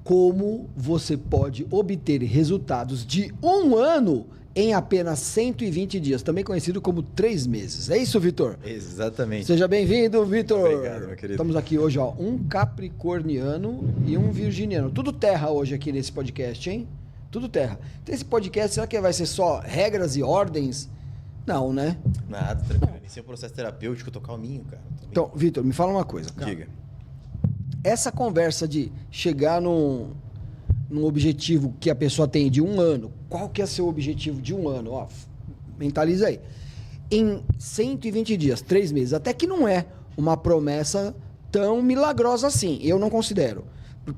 como você pode obter resultados de 1 ano em apenas 120 dias, também conhecido como 3 meses. É isso, Vitor? Exatamente. Seja bem-vindo, Vitor. Obrigado, meu querido. Estamos aqui hoje, ó, um capricorniano e um virginiano. Tudo terra hoje aqui nesse podcast, hein? Tudo terra. Então esse podcast, será que vai ser só regras e ordens? Não, né? Nada, tranquilo. Esse é um processo terapêutico, eu tô calminho, cara. Então, Vitor, me fala uma coisa, cara. Diga. Essa conversa de chegar num objetivo que a pessoa tem de 1 ano, qual que é seu objetivo de 1 ano? Ó, mentaliza aí. Em 120 dias, 3 meses, até que não é uma promessa tão milagrosa assim, eu não considero,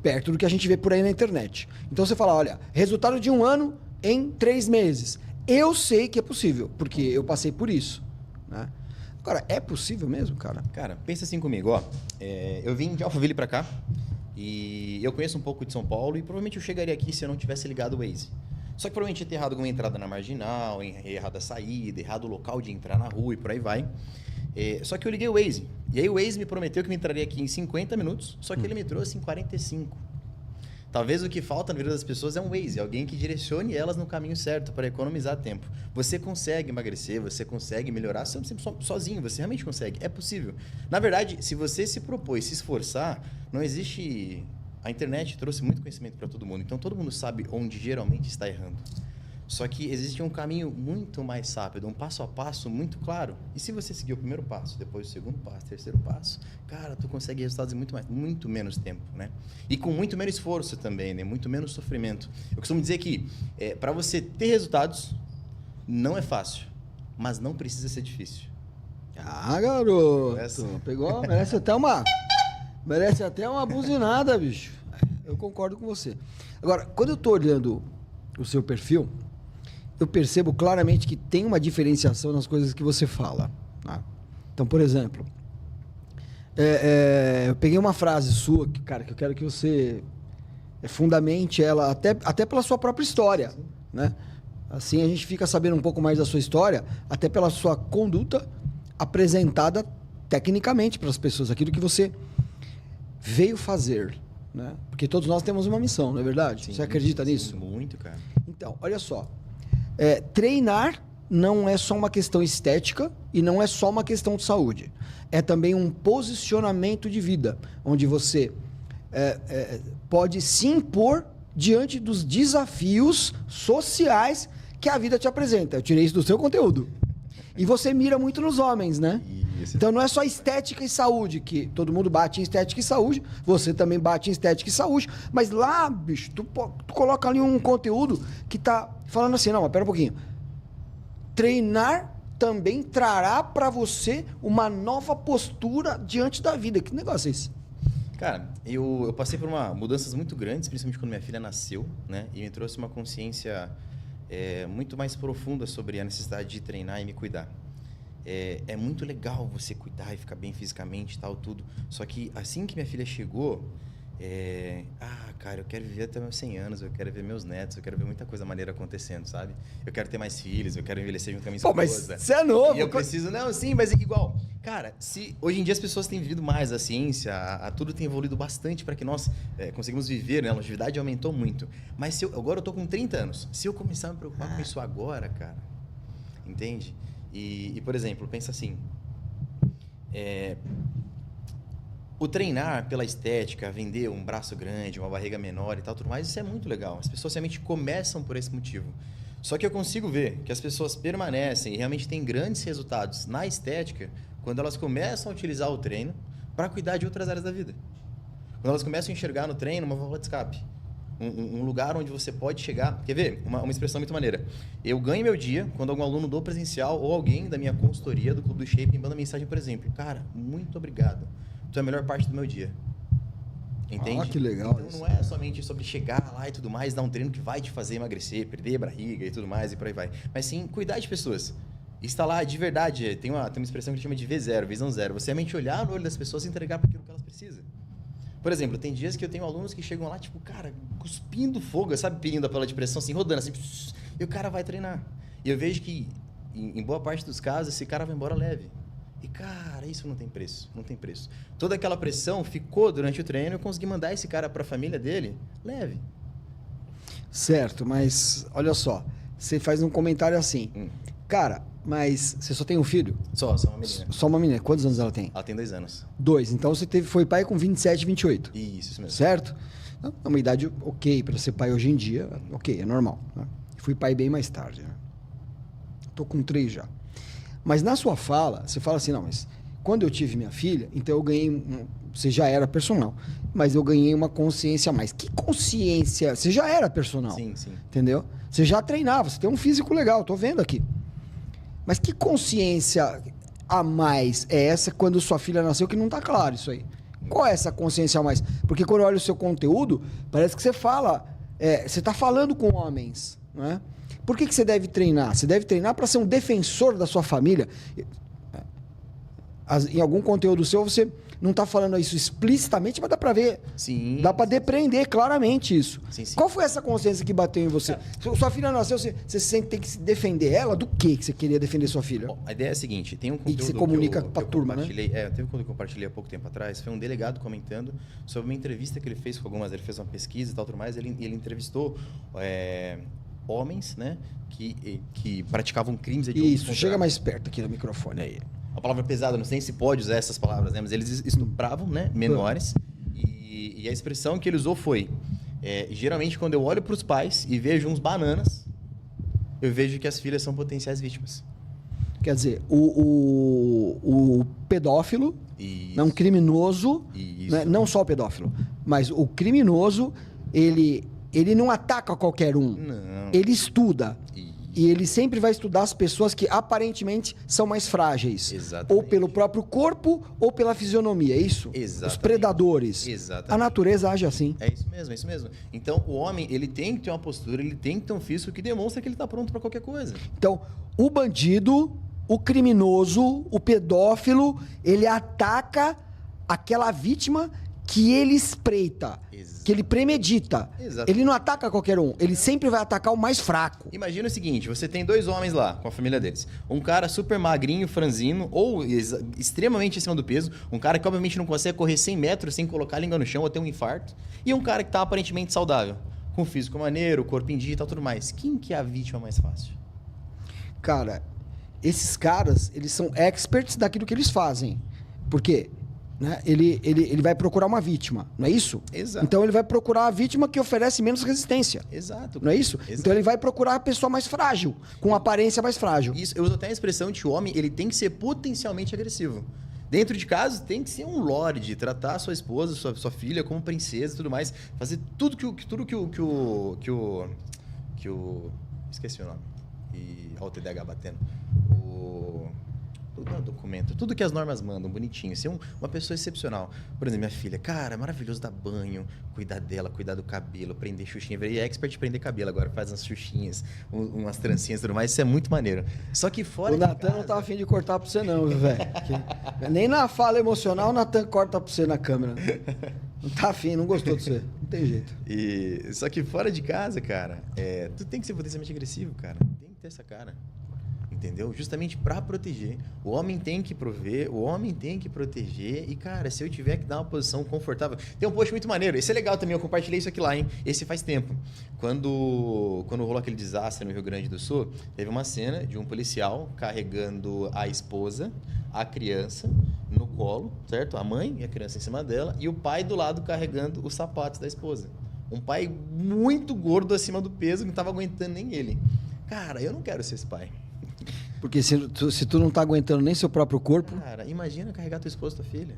perto do que a gente vê por aí na internet. Então você fala, olha, resultado de 1 ano em 3 meses. Eu sei que é possível, porque eu passei por isso, né? Agora, é possível mesmo, cara? Cara, pensa assim comigo, ó. Eu vim de Alphaville pra cá e eu conheço um pouco de São Paulo e provavelmente eu chegaria aqui se eu não tivesse ligado o Waze. Só que provavelmente ia ter errado alguma entrada na marginal, errado a saída, errado o local de entrar na rua e por aí vai. Só que eu liguei o Waze. E aí o Waze me prometeu que me entraria aqui em 50 minutos, só que ele me trouxe em 45. Talvez o que falta na vida das pessoas é um Waze, alguém que direcione elas no caminho certo para economizar tempo. Você consegue emagrecer, você consegue melhorar sozinho, você realmente consegue, é possível. Na verdade, se você se propôs se esforçar, não existe... A internet trouxe muito conhecimento para todo mundo, então todo mundo sabe onde geralmente está errando. Só que existe um caminho muito mais rápido, um passo a passo muito claro. E se você seguir o primeiro passo, depois o segundo passo, o terceiro passo, cara, tu consegue resultados em muito menos tempo, né? E com muito menos esforço também, né? Muito menos sofrimento. Eu costumo dizer que para você ter resultados, não é fácil, mas não precisa ser difícil. Ah, garoto, pegou, merece até uma buzinada, bicho. Eu concordo com você. Agora, quando eu tô olhando o seu perfil, eu percebo claramente que tem uma diferenciação nas coisas que você fala, né? Então, por exemplo, eu peguei uma frase sua, cara, que eu quero que você fundamente ela, até pela sua própria história, né? Assim a gente fica sabendo um pouco mais da sua história, até pela sua conduta apresentada tecnicamente para as pessoas, aquilo que você veio fazer, né? Porque todos nós temos uma missão, não é verdade? Sim, você acredita nisso? Muito, cara. Então, olha só. Treinar não é só uma questão estética e não é só uma questão de saúde. É também um posicionamento de vida, onde você pode se impor diante dos desafios sociais que a vida te apresenta. Eu tirei isso do seu conteúdo. E você mira muito nos homens, né? Isso. Então não é só estética e saúde, que todo mundo bate em estética e saúde, você também bate em estética e saúde, mas lá, bicho, tu coloca ali um conteúdo que tá falando assim, não, mas pera um pouquinho. Treinar também trará pra você uma nova postura diante da vida. Que negócio é esse? Cara, eu passei por mudanças muito grandes, principalmente quando minha filha nasceu, né? E me trouxe uma consciência muito mais profunda sobre a necessidade de treinar e me cuidar. É muito legal você cuidar e ficar bem fisicamente e tal, tudo. Só que assim que minha filha chegou, cara, eu quero viver até meus 100 anos, eu quero ver meus netos, eu quero ver muita coisa maneira acontecendo, sabe? Eu quero ter mais filhos, eu quero envelhecer junto com a minha esposa. Mas você é novo. E eu preciso... Não, sim, mas igual. Cara, hoje em dia as pessoas têm vivido mais, a ciência, tudo tem evoluído bastante para que nós conseguimos viver, né? A longevidade aumentou muito. Mas agora eu tô com 30 anos. Se eu começar a me preocupar com isso agora, cara, entende? E, por exemplo, pensa assim, o treinar pela estética, vender um braço grande, uma barriga menor e tal, tudo mais, isso é muito legal. As pessoas realmente começam por esse motivo. Só que eu consigo ver que as pessoas permanecem e realmente têm grandes resultados na estética quando elas começam a utilizar o treino para cuidar de outras áreas da vida. Quando elas começam a enxergar no treino uma válvula de escape. Um lugar onde você pode chegar... Quer ver? Uma expressão muito maneira. Eu ganho meu dia quando algum aluno do presencial ou alguém da minha consultoria do Clube do Shape me manda mensagem, por exemplo. Cara, muito obrigado. Tu é a melhor parte do meu dia. Entende? Ah, que legal. Então isso. Não é somente sobre chegar lá e tudo mais, dar um treino que vai te fazer emagrecer, perder a barriga e tudo mais e por aí vai. Mas sim, cuidar de pessoas. Estar lá de verdade. Tem uma expressão que a gente chama de V0, visão zero. Você realmente olhar no olho das pessoas e entregar para aquilo que elas precisam. Por exemplo, tem dias que eu tenho alunos que chegam lá, tipo, cara, cuspindo fogo, sabe, pedindo a panela de pressão, assim, rodando, assim, e o cara vai treinar. E eu vejo que, em boa parte dos casos, esse cara vai embora leve. E, cara, isso não tem preço, não tem preço. Toda aquela pressão ficou durante o treino, eu consegui mandar esse cara para a família dele leve. Certo, mas olha só, você faz um comentário assim, cara, mas você só tem um filho? Só uma menina. Só uma menina. Quantos anos ela tem? Ela tem 2 anos. 2. Então você foi pai com 27, 28. Isso mesmo. Certo? É uma idade ok para ser pai hoje em dia. Ok, é normal. Né? Fui pai bem mais tarde. Né? Tô com 3 já. Mas na sua fala, você fala assim, não, mas quando eu tive minha filha, então eu ganhei... Você já era personal, mas eu ganhei uma consciência a mais. Que consciência? Você já era personal. Sim. Entendeu? Você já treinava, você tem um físico legal, tô vendo aqui. Mas que consciência a mais é essa quando sua filha nasceu que não tá claro isso aí? Qual é essa consciência a mais? Porque quando eu olho o seu conteúdo, parece que você fala... você tá falando com homens, né? Por que você deve treinar? Você deve treinar para ser um defensor da sua família. Em algum conteúdo seu, você não está falando isso explicitamente, mas dá para ver. Sim. Dá para depreender claramente isso. Sim. Qual foi essa consciência que bateu em você? Sua filha nasceu, você sente tem que se defender ela? Do que você queria defender sua filha? Bom, a ideia é a seguinte, tem um conteúdo que você comunica para a turma, né? Teve um conteúdo que eu compartilhei há pouco tempo atrás, foi um delegado comentando sobre uma entrevista que ele fez com algumas, ele fez uma pesquisa e tal, tudo mais, ele entrevistou homens, né, que praticavam crimes... Isso, chega mais perto aqui do microfone aí. A palavra pesada, não sei se pode usar essas palavras, né? Mas eles estupravam, né? Menores. E a expressão que ele usou foi... geralmente, quando eu olho para os pais e vejo uns bananas, eu vejo que as filhas são potenciais vítimas. Quer dizer, o pedófilo, é um criminoso, né? Não só o pedófilo, mas o criminoso, ele não ataca qualquer um. Não. Ele estuda. E ele sempre vai estudar as pessoas que aparentemente são mais frágeis. Exatamente. Ou pelo próprio corpo ou pela fisionomia, é isso? Exatamente. Os predadores. Exatamente. A natureza age assim. É isso mesmo. Então, o homem, ele tem que ter uma postura, ele tem que ter um físico que demonstra que ele está pronto para qualquer coisa. Então, o bandido, o criminoso, o pedófilo, ele ataca aquela vítima que ele espreita, que ele premedita. Exato. Ele não ataca qualquer um, ele sempre vai atacar o mais fraco. Imagina o seguinte, você tem 2 homens lá, com a família deles. Um cara super magrinho, franzino, ou extremamente acima do peso. Um cara que obviamente não consegue correr 100 metros sem colocar a língua no chão ou ter um infarto. E um cara que tá aparentemente saudável, com físico maneiro, corpo em dia e tal, tudo mais. Quem que é a vítima mais fácil? Cara, esses caras, eles são experts daquilo que eles fazem. Por quê? Né? Ele vai procurar uma vítima, não é isso? Exato. Então ele vai procurar a vítima que oferece menos resistência. Exato. Não é isso? Exato. Então ele vai procurar a pessoa mais frágil, com aparência mais frágil. Isso, eu uso até a expressão de que o homem ele tem que ser potencialmente agressivo. Dentro de casa tem que ser um lorde, tratar a sua esposa, sua filha como princesa e tudo mais, fazer tudo que o esqueci o nome. E olha o TDAH batendo. Tudo é um documento, tudo que as normas mandam, bonitinho. Ser uma pessoa excepcional. Por exemplo, minha filha, cara, maravilhoso dar banho, cuidar dela, cuidar do cabelo, prender xuxinha. Virei expert de prender cabelo agora, faz umas xuxinhas, umas trancinhas e tudo mais. Isso é muito maneiro. Só que fora o Natan não tá afim de cortar pra você não, velho. Nem na fala emocional o Natan corta pra você na câmera. Não tá afim, não gostou de você. Não tem jeito. Só que fora de casa, cara, tu tem que ser potencialmente agressivo, cara. Tem que ter essa cara. Entendeu? Justamente para proteger. O homem tem que prover, o homem tem que proteger. E, cara, se eu tiver que dar uma posição confortável... Tem um post muito maneiro. Esse é legal também, eu compartilhei isso aqui lá, hein? Esse faz tempo. Quando rolou aquele desastre no Rio Grande do Sul, teve uma cena de um policial carregando a esposa, a criança, no colo, certo? A mãe e a criança em cima dela, e o pai do lado carregando os sapatos da esposa. Um pai muito gordo acima do peso, que não estava aguentando nem ele. Cara, eu não quero ser esse pai. Porque se tu não tá aguentando nem seu próprio corpo... Cara, imagina carregar tua esposa e tua filha.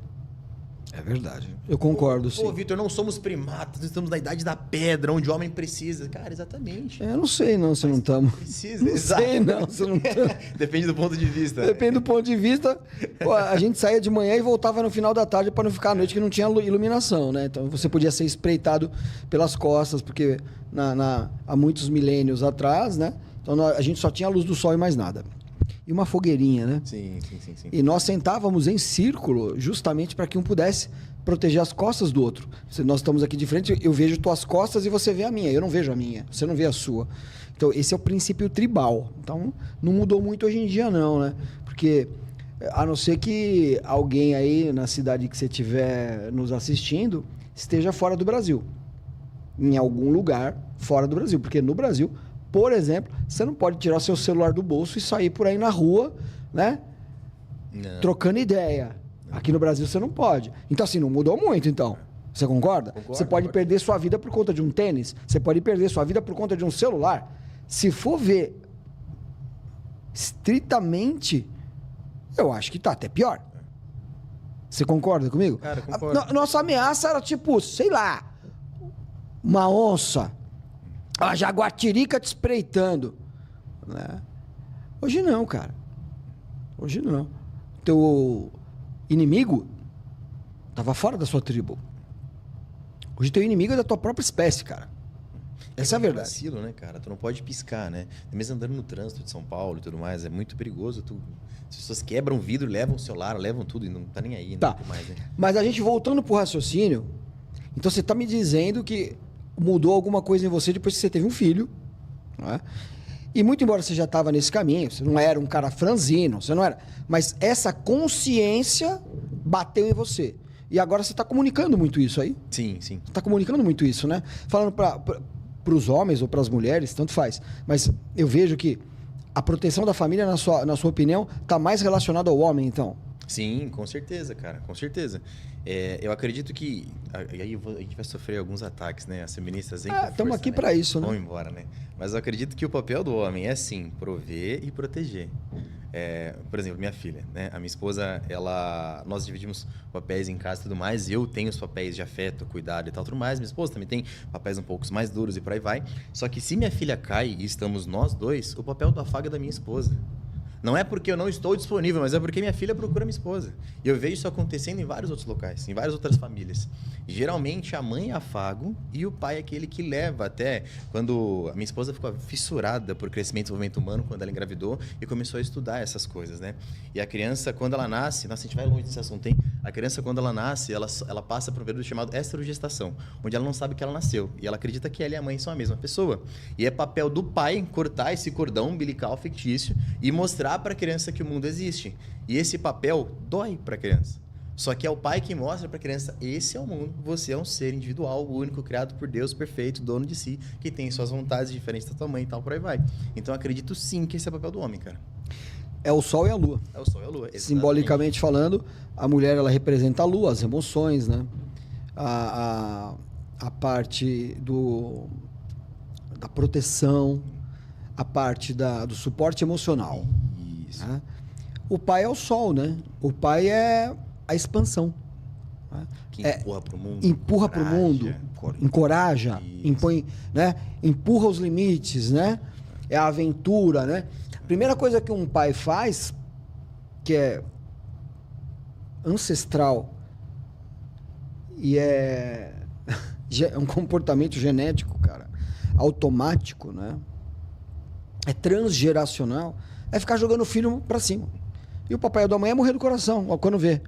É verdade. Eu concordo, sim. Pô, Vitor, não somos primatas, estamos na idade da pedra, onde o homem precisa. Cara, exatamente. Eu não sei não se não estamos. Precisa, não exato. sei não se não estamos. Depende do ponto de vista. Depende do ponto de vista. Pô, a gente saía de manhã e voltava no final da tarde para não ficar à noite, que não tinha iluminação, né? Então você podia ser espreitado pelas costas, porque há muitos milênios atrás, né? Então a gente só tinha a luz do sol e mais nada. E uma fogueirinha, né? Sim. E nós sentávamos em círculo justamente para que um pudesse proteger as costas do outro. Se nós estamos aqui de frente, eu vejo tuas costas e você vê a minha. Eu não vejo a minha, você não vê a sua. Então, esse é o princípio tribal. Então, não mudou muito hoje em dia, não, né? Porque A não ser que alguém aí na cidade que você estiver nos assistindo esteja fora do Brasil. Em algum lugar fora do Brasil. Porque no Brasil, por exemplo, você não pode tirar seu celular do bolso e sair por aí na rua, né? Não. Trocando ideia. Aqui no Brasil você não pode. Então, assim, não mudou muito, então. Você concorda? Concordo, você pode perder sua vida por conta de um tênis. Você pode perder sua vida por conta de um celular. Se for ver estritamente, eu acho que tá até pior. Você concorda comigo? Cara, concordo. Nossa ameaça era tipo, sei lá, uma onça, a jaguatirica te espreitando. Né? Hoje não, cara. Hoje não. Teu inimigo tava fora da sua tribo. Hoje teu inimigo é da tua própria espécie, cara. Essa é a verdade. Vacilo, né, cara? Tu não pode piscar, né? Mesmo andando no trânsito de São Paulo e tudo mais, é muito perigoso. As pessoas quebram o vidro, levam o celular, levam tudo e não tá nem aí, né? Tá. Mais, né? Mas a gente voltando pro raciocínio, então você tá me dizendo que mudou alguma coisa em você depois que você teve um filho, né? E muito embora você já estava nesse caminho, você não era um cara franzino, você não era, mas essa consciência bateu em você. E agora você está comunicando muito isso aí? Sim, sim. Está comunicando muito isso, né? Falando para os homens ou para as mulheres, tanto faz. Mas eu vejo que a proteção da família, na sua opinião, está mais relacionada ao homem, então. Sim, com certeza, cara, com certeza. Eu acredito que... Aí a gente vai sofrer alguns ataques, né? As feministas... Estamos aqui para isso, né? Vão embora, né? Mas eu acredito que o papel do homem é, sim, prover e proteger. Por exemplo, minha filha, né? A minha esposa, nós dividimos papéis em casa e tudo mais. Eu tenho os papéis de afeto, cuidado e tal, tudo mais. Minha esposa também tem papéis um pouco mais duros e por aí vai. Só que se minha filha cai e estamos nós dois, o papel do afago é da minha esposa. Não é porque eu não estou disponível, mas é porque minha filha procura minha esposa. E eu vejo isso acontecendo em vários outros locais, em várias outras famílias. Geralmente a mãe é afago e o pai é aquele que leva até quando a minha esposa ficou fissurada por crescimento e desenvolvimento humano quando ela engravidou e começou a estudar essas coisas, né? E a criança, quando ela nasce, nossa, a gente vai longe desse assunto, hein? A criança, quando ela nasce, ela passa por um período chamado esterogestação, onde ela não sabe que ela nasceu. E ela acredita que ela e a mãe são a mesma pessoa. E é papel do pai cortar esse cordão umbilical fictício e mostrar para a criança que o mundo existe. E esse papel dói para a criança. Só que é o pai que mostra para a criança, esse é o mundo, você é um ser individual, único, criado por Deus, perfeito, dono de si, que tem suas vontades diferentes da tua mãe e tal, por aí vai. Então acredito sim que esse é o papel do homem, cara. É o sol e a lua. É o sol e a lua, exatamente. Simbolicamente falando, a mulher, ela representa a lua, as emoções, né? A parte da proteção, a parte do suporte emocional. Isso. Né? O pai é o sol, né? O pai é a expansão. Né? Que empurra pro mundo. Empurra para o mundo, encoraja, impõe, né? Empurra os limites, né? É a aventura, né? Primeira coisa que um pai faz, que é ancestral e é um comportamento genético, cara, automático, né? É transgeracional, é ficar jogando o filho pra cima. E o papai da mãe é morrer do coração, ó, quando vê.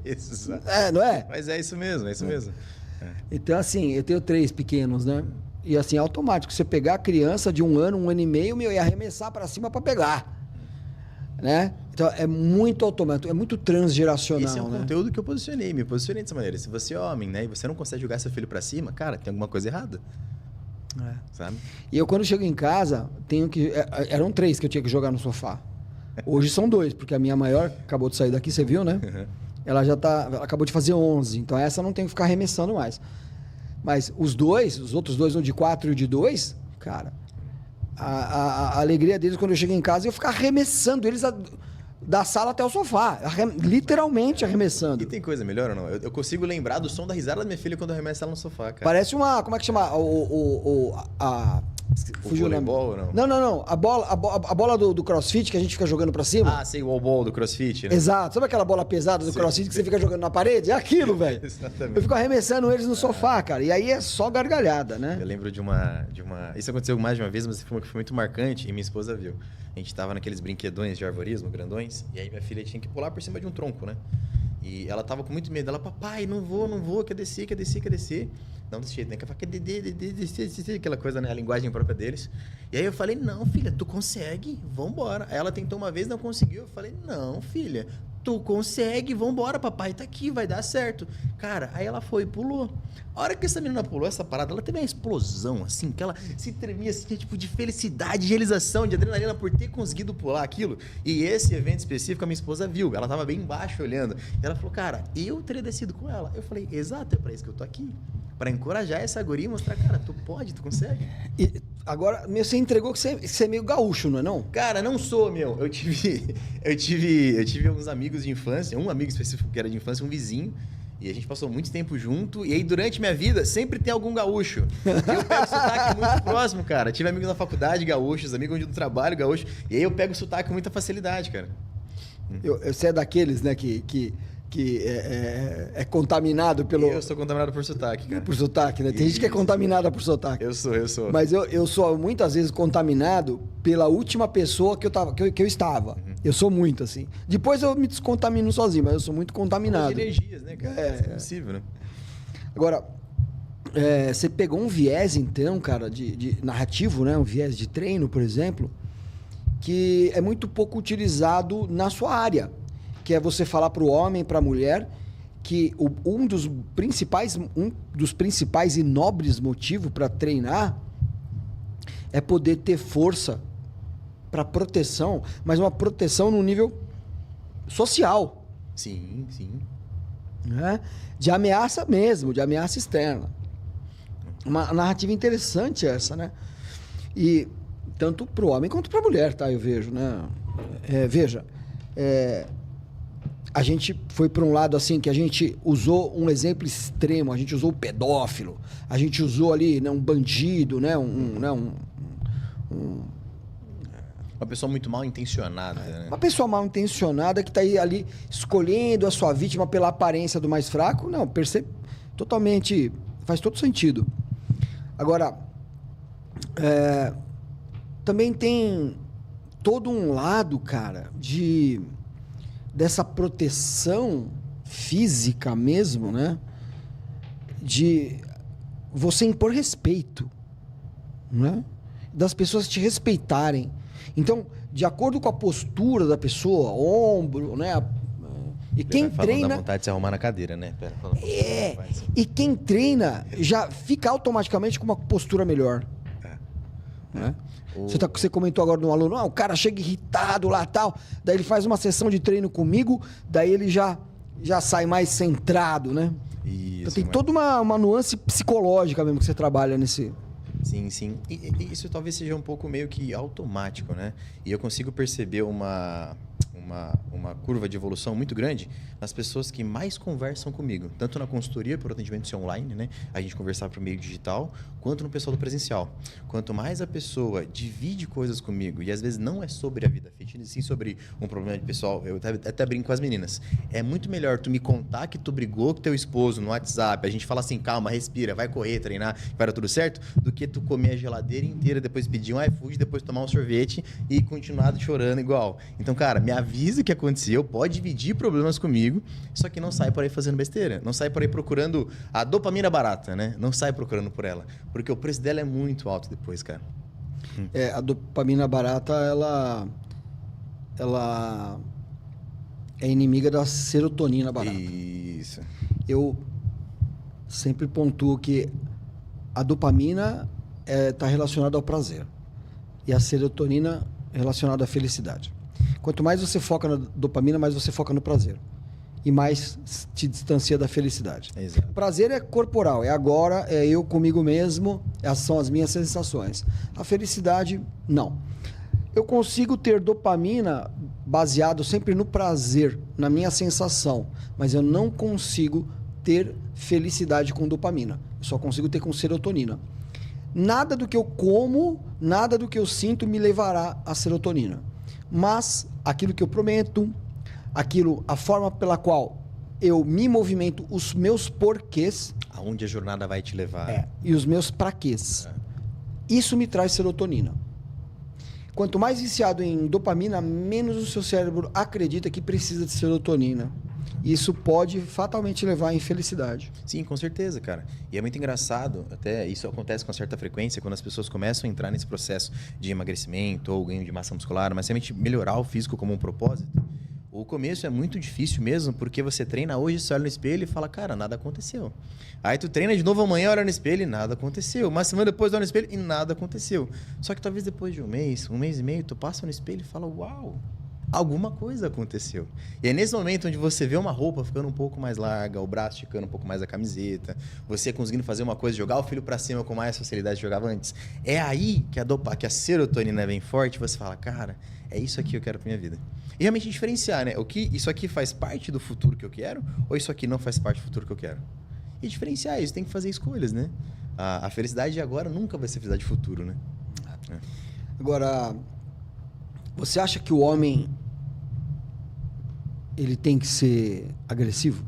Exato. Não é? Mas é isso mesmo, é isso mesmo. Então, assim, eu tenho 3 pequenos, né? E assim, é automático. Você pegar a criança de 1 ano e meio, e arremessar pra cima pra pegar. Né? Então, é muito automático, é muito transgeracional. Esse é um né? conteúdo que eu me posicionei dessa maneira. Se você é homem, né, e você não consegue jogar seu filho pra cima, cara, tem alguma coisa errada. Sabe? E eu, quando chego em casa, tenho que... Eram 3 que eu tinha que jogar no sofá. Hoje são 2, porque a minha maior acabou de sair daqui, você viu, né? Ela ela acabou de fazer 11, então essa não tem que ficar arremessando mais. Mas os outros dois, um de 4 e o de 2, cara, a alegria deles quando eu chego em casa é eu ficar arremessando eles da sala até o sofá, literalmente arremessando. E tem coisa melhor ou não? Eu consigo lembrar do som da risada da minha filha quando eu arremesso ela no sofá, cara. Parece como é que chama? Fugiu o nome. Voleibol ou não? Não. A bola do CrossFit que a gente fica jogando pra cima. Ah, sei, o wall do CrossFit, né? Exato. Sabe aquela bola pesada do CrossFit que você fica jogando na parede? É aquilo, velho. Exatamente. Eu fico arremessando eles no sofá, cara. E aí é só gargalhada, né? Eu lembro de uma... Isso aconteceu mais de uma vez, mas foi uma que foi muito marcante e minha esposa viu. A gente tava naqueles brinquedões de arvorismo, grandões, e aí minha filha tinha que pular por cima de um tronco, né? E ela tava com muito medo. Ela, papai, não vou, quer descer. Não, desse jeito, né? Que ela fala, quer descer, aquela coisa, né? A linguagem própria deles. E aí eu falei, não, filha, tu consegue, vambora. Aí ela tentou uma vez, não conseguiu. Eu falei, não, filha, tu consegue, vambora, papai tá aqui, vai dar certo. Cara, aí ela foi e pulou. A hora que essa menina pulou essa parada, ela teve uma explosão, assim, que ela se tremia, assim, tipo, de felicidade, de realização, de adrenalina por ter conseguido pular aquilo. E esse evento específico, a minha esposa viu, ela tava bem embaixo olhando. E ela falou, cara, eu teria descido com ela. Eu falei, exato, é pra isso que eu tô aqui. Pra encorajar essa guria e mostrar, cara, tu pode, tu consegue. E agora, você entregou que você é meio gaúcho, não é não? Cara, não sou, meu. Eu tive alguns amigos de infância, um amigo específico que era de infância, um vizinho, e a gente passou muito tempo junto, e aí durante minha vida sempre tem algum gaúcho. E eu pego sotaque muito próximo, cara. Tive amigos na faculdade gaúchos, amigos onde eu trabalho gaúcho, e aí eu pego sotaque com muita facilidade, cara. Você é daqueles, né, que é contaminado pelo... Eu sou contaminado por sotaque, cara. Por sotaque, né? Tem gente que é contaminada por sotaque. Eu sou. Mas eu sou muitas vezes contaminado pela última pessoa que eu estava. Uhum. Eu sou muito, assim. Depois eu me descontamino sozinho, mas eu sou muito contaminado. De energias, né, cara? É possível, né? Agora, você pegou um viés, então, cara, de narrativo, né? Um viés de treino, por exemplo, que é muito pouco utilizado na sua área, que é você falar para o homem, para a mulher, que um dos principais e nobres motivos para treinar é poder ter força para proteção, mas uma proteção no nível social. Sim. Né? De ameaça mesmo, de ameaça externa. Uma narrativa interessante essa, né? E tanto para o homem quanto para a mulher, tá? Eu vejo, né? A gente foi para um lado assim que a gente usou um exemplo extremo, a gente usou o pedófilo, a gente usou ali, né, um bandido, né, uma pessoa muito mal intencionada, né? Uma pessoa mal intencionada que está ali escolhendo a sua vítima pela aparência do mais fraco, não, totalmente, faz todo sentido. Agora, também tem todo um lado, cara, dessa proteção física mesmo, né? De você impor respeito, né? Das pessoas te respeitarem. Então, de acordo com a postura da pessoa, ombro, né? E quem treina... Dá vontade de se arrumar na cadeira, né? Pera, fala. E quem treina já fica automaticamente com uma postura melhor. Né? Você comentou agora de um aluno, o cara chega irritado lá tal, daí ele faz uma sessão de treino comigo, daí ele já sai mais centrado, né? Isso, então tem toda uma nuance psicológica mesmo que você trabalha nesse... Sim. E isso talvez seja um pouco meio que automático, né? E eu consigo perceber uma curva de evolução muito grande nas pessoas que mais conversam comigo, tanto na consultoria por atendimento ser online, né? A gente conversar por meio digital, quanto no pessoal do presencial. Quanto mais a pessoa divide coisas comigo, e às vezes não é sobre a vida fitness, sim sobre um problema de pessoal, eu até brinco com as meninas, é muito melhor tu me contar que tu brigou com teu esposo no WhatsApp, a gente fala assim, calma, respira, vai correr, treinar, vai dar tudo certo, do que tu comer a geladeira inteira, depois pedir um iFood, depois tomar um sorvete e continuar chorando igual. Então, cara, me avisa o que aconteceu, pode dividir problemas comigo, só que não sai por aí fazendo besteira, não sai por aí procurando a dopamina barata, né? Não sai procurando por ela, porque o preço dela é muito alto depois, cara. A dopamina barata, ela é inimiga da serotonina barata. Isso. Eu sempre pontuo que a dopamina está relacionada ao prazer e a serotonina relacionada à felicidade. Quanto mais você foca na dopamina, mais você foca no prazer. E mais te distancia da felicidade. Exato. O prazer é corporal, é agora, é eu comigo mesmo, essas são as minhas sensações. A felicidade, não. Eu consigo ter dopamina baseado sempre no prazer, na minha sensação, mas eu não consigo ter felicidade com dopamina. Eu só consigo ter com serotonina. Nada do que eu como, nada do que eu sinto me levará à serotonina. Mas aquilo que eu prometo, a forma pela qual eu me movimento, os meus porquês... Aonde a jornada vai te levar. E os meus praquês. Isso me traz serotonina. Quanto mais viciado em dopamina, menos o seu cérebro acredita que precisa de serotonina. Isso pode fatalmente levar à infelicidade. Sim, com certeza, cara. E é muito engraçado, até isso acontece com certa frequência, quando as pessoas começam a entrar nesse processo de emagrecimento ou ganho de massa muscular, mas realmente melhorar o físico como um propósito. O começo é muito difícil mesmo, porque você treina hoje, você olha no espelho e fala, cara, nada aconteceu. Aí tu treina de novo amanhã, olha no espelho e nada aconteceu. Uma semana depois olha no espelho e nada aconteceu. Só que talvez depois de um mês e meio, tu passa no espelho e fala, uau, alguma coisa aconteceu. E é nesse momento onde você vê uma roupa ficando um pouco mais larga, o braço esticando um pouco mais a camiseta, você conseguindo fazer uma coisa, jogar o filho pra cima com mais facilidade que jogava antes. É aí que a serotonina vem forte, você fala, cara, é isso aqui que eu quero pra minha vida. E realmente diferenciar, né? Isso aqui faz parte do futuro que eu quero ou isso aqui não faz parte do futuro que eu quero? E diferenciar isso, tem que fazer escolhas, né? A felicidade de agora nunca vai ser felicidade futuro, né? É. Agora, você acha que o homem ele tem que ser agressivo?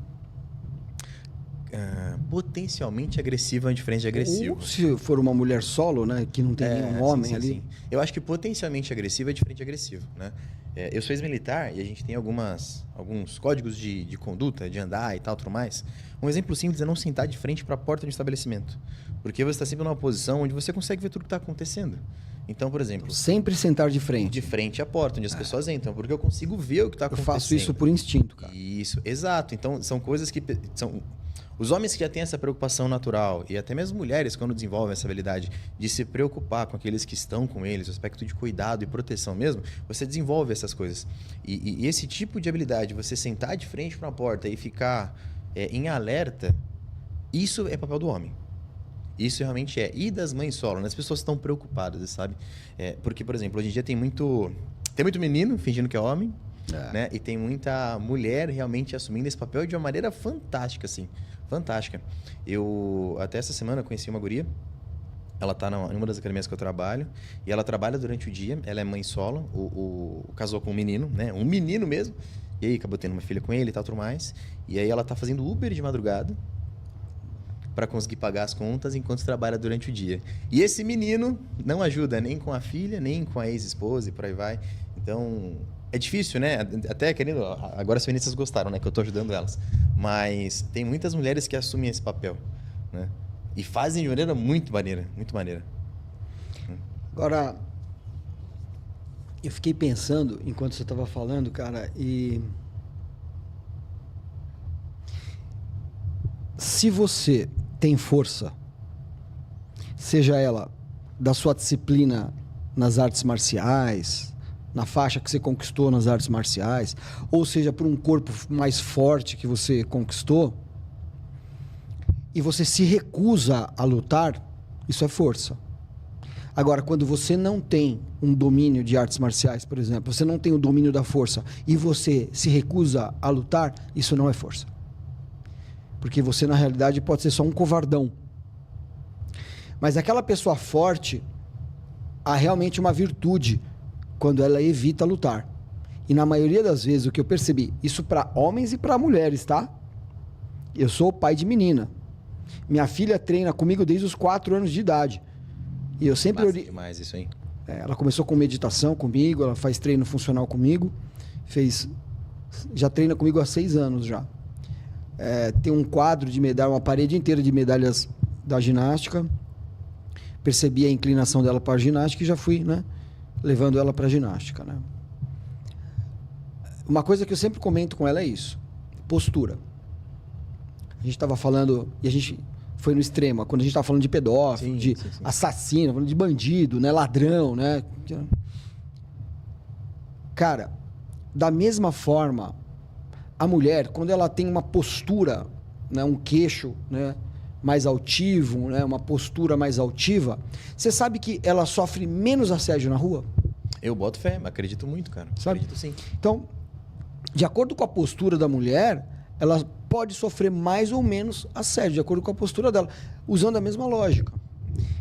Potencialmente agressivo é diferente de agressivo. Ou se for uma mulher solo, né? Que não tem nenhum homem sim, ali. Sim. Eu acho que potencialmente agressivo é diferente de agressivo, né? Eu sou ex-militar e a gente tem alguns códigos de conduta, de andar e tal, tudo mais. Um exemplo simples é não sentar de frente para a porta de um estabelecimento. Porque você está sempre numa posição onde você consegue ver tudo que está acontecendo. Então, por exemplo... Sempre sentar de frente. De frente à porta, onde as pessoas entram. Porque eu consigo ver o que está acontecendo. Eu faço isso por instinto, cara. Isso, exato. Então, são coisas que... Os homens que já têm essa preocupação natural, e até mesmo mulheres, quando desenvolvem essa habilidade de se preocupar com aqueles que estão com eles, o aspecto de cuidado e proteção mesmo, você desenvolve essas coisas. E esse tipo de habilidade, você sentar de frente para uma porta e ficar em alerta, isso é papel do homem. Isso realmente é. E das mães solo, né? As pessoas estão preocupadas, sabe? Porque, por exemplo, hoje em dia tem muito menino fingindo que é homem, né? E tem muita mulher realmente assumindo esse papel de uma maneira fantástica, assim. Fantástica. Eu, até essa semana, conheci uma guria. Ela tá numa das academias que eu trabalho. E ela trabalha durante o dia. Ela é mãe solo. Casou com um menino, né? Um menino mesmo. E aí, acabou tendo uma filha com ele e tal, tudo mais. E aí, ela tá fazendo Uber de madrugada para conseguir pagar as contas enquanto trabalha durante o dia. E esse menino não ajuda nem com a filha, nem com a ex-esposa e por aí vai. Então... é difícil, né? Até querendo... Agora as feministas gostaram, né? Que eu tô ajudando elas. Mas tem muitas mulheres que assumem esse papel, né? E fazem de maneira muito maneira. Muito maneira. Agora, eu fiquei pensando, enquanto você estava falando, cara, e... se você tem força, seja ela da sua disciplina nas artes marciais... na faixa que você conquistou nas artes marciais, ou seja, por um corpo mais forte que você conquistou, e você se recusa a lutar, isso é força. Agora, quando você não tem um domínio de artes marciais, por exemplo, você não tem o domínio da força, e você se recusa a lutar, isso não é força. Porque você, na realidade, pode ser só um covardão. Mas aquela pessoa forte, há realmente uma virtude, quando ela evita lutar. E na maioria das vezes, o que eu percebi, isso para homens e para mulheres, tá? Eu sou pai de menina. Minha filha treina comigo desde os 4 anos de idade. E eu sempre... demais isso aí. Ela começou com meditação comigo, ela faz treino funcional comigo. Já treina comigo há 6 anos já. Tem um quadro de medalha, uma parede inteira de medalhas da ginástica. Percebi a inclinação dela para a ginástica e já fui, né? Levando ela para ginástica, né? Uma coisa que eu sempre comento com ela é isso: postura. A gente estava falando, e a gente foi no extremo, quando a gente estava falando de pedófilo, sim. Assassino, falando de bandido, né? Ladrão, né? Cara, da mesma forma, a mulher, quando ela tem uma postura, né? Um queixo, né? Mais altivo, né? Uma postura mais altiva, você sabe que ela sofre menos assédio na rua? Eu boto fé, acredito muito, cara. Sabe? Acredito sim. Então, de acordo com a postura da mulher, ela pode sofrer mais ou menos assédio, de acordo com a postura dela, usando a mesma lógica.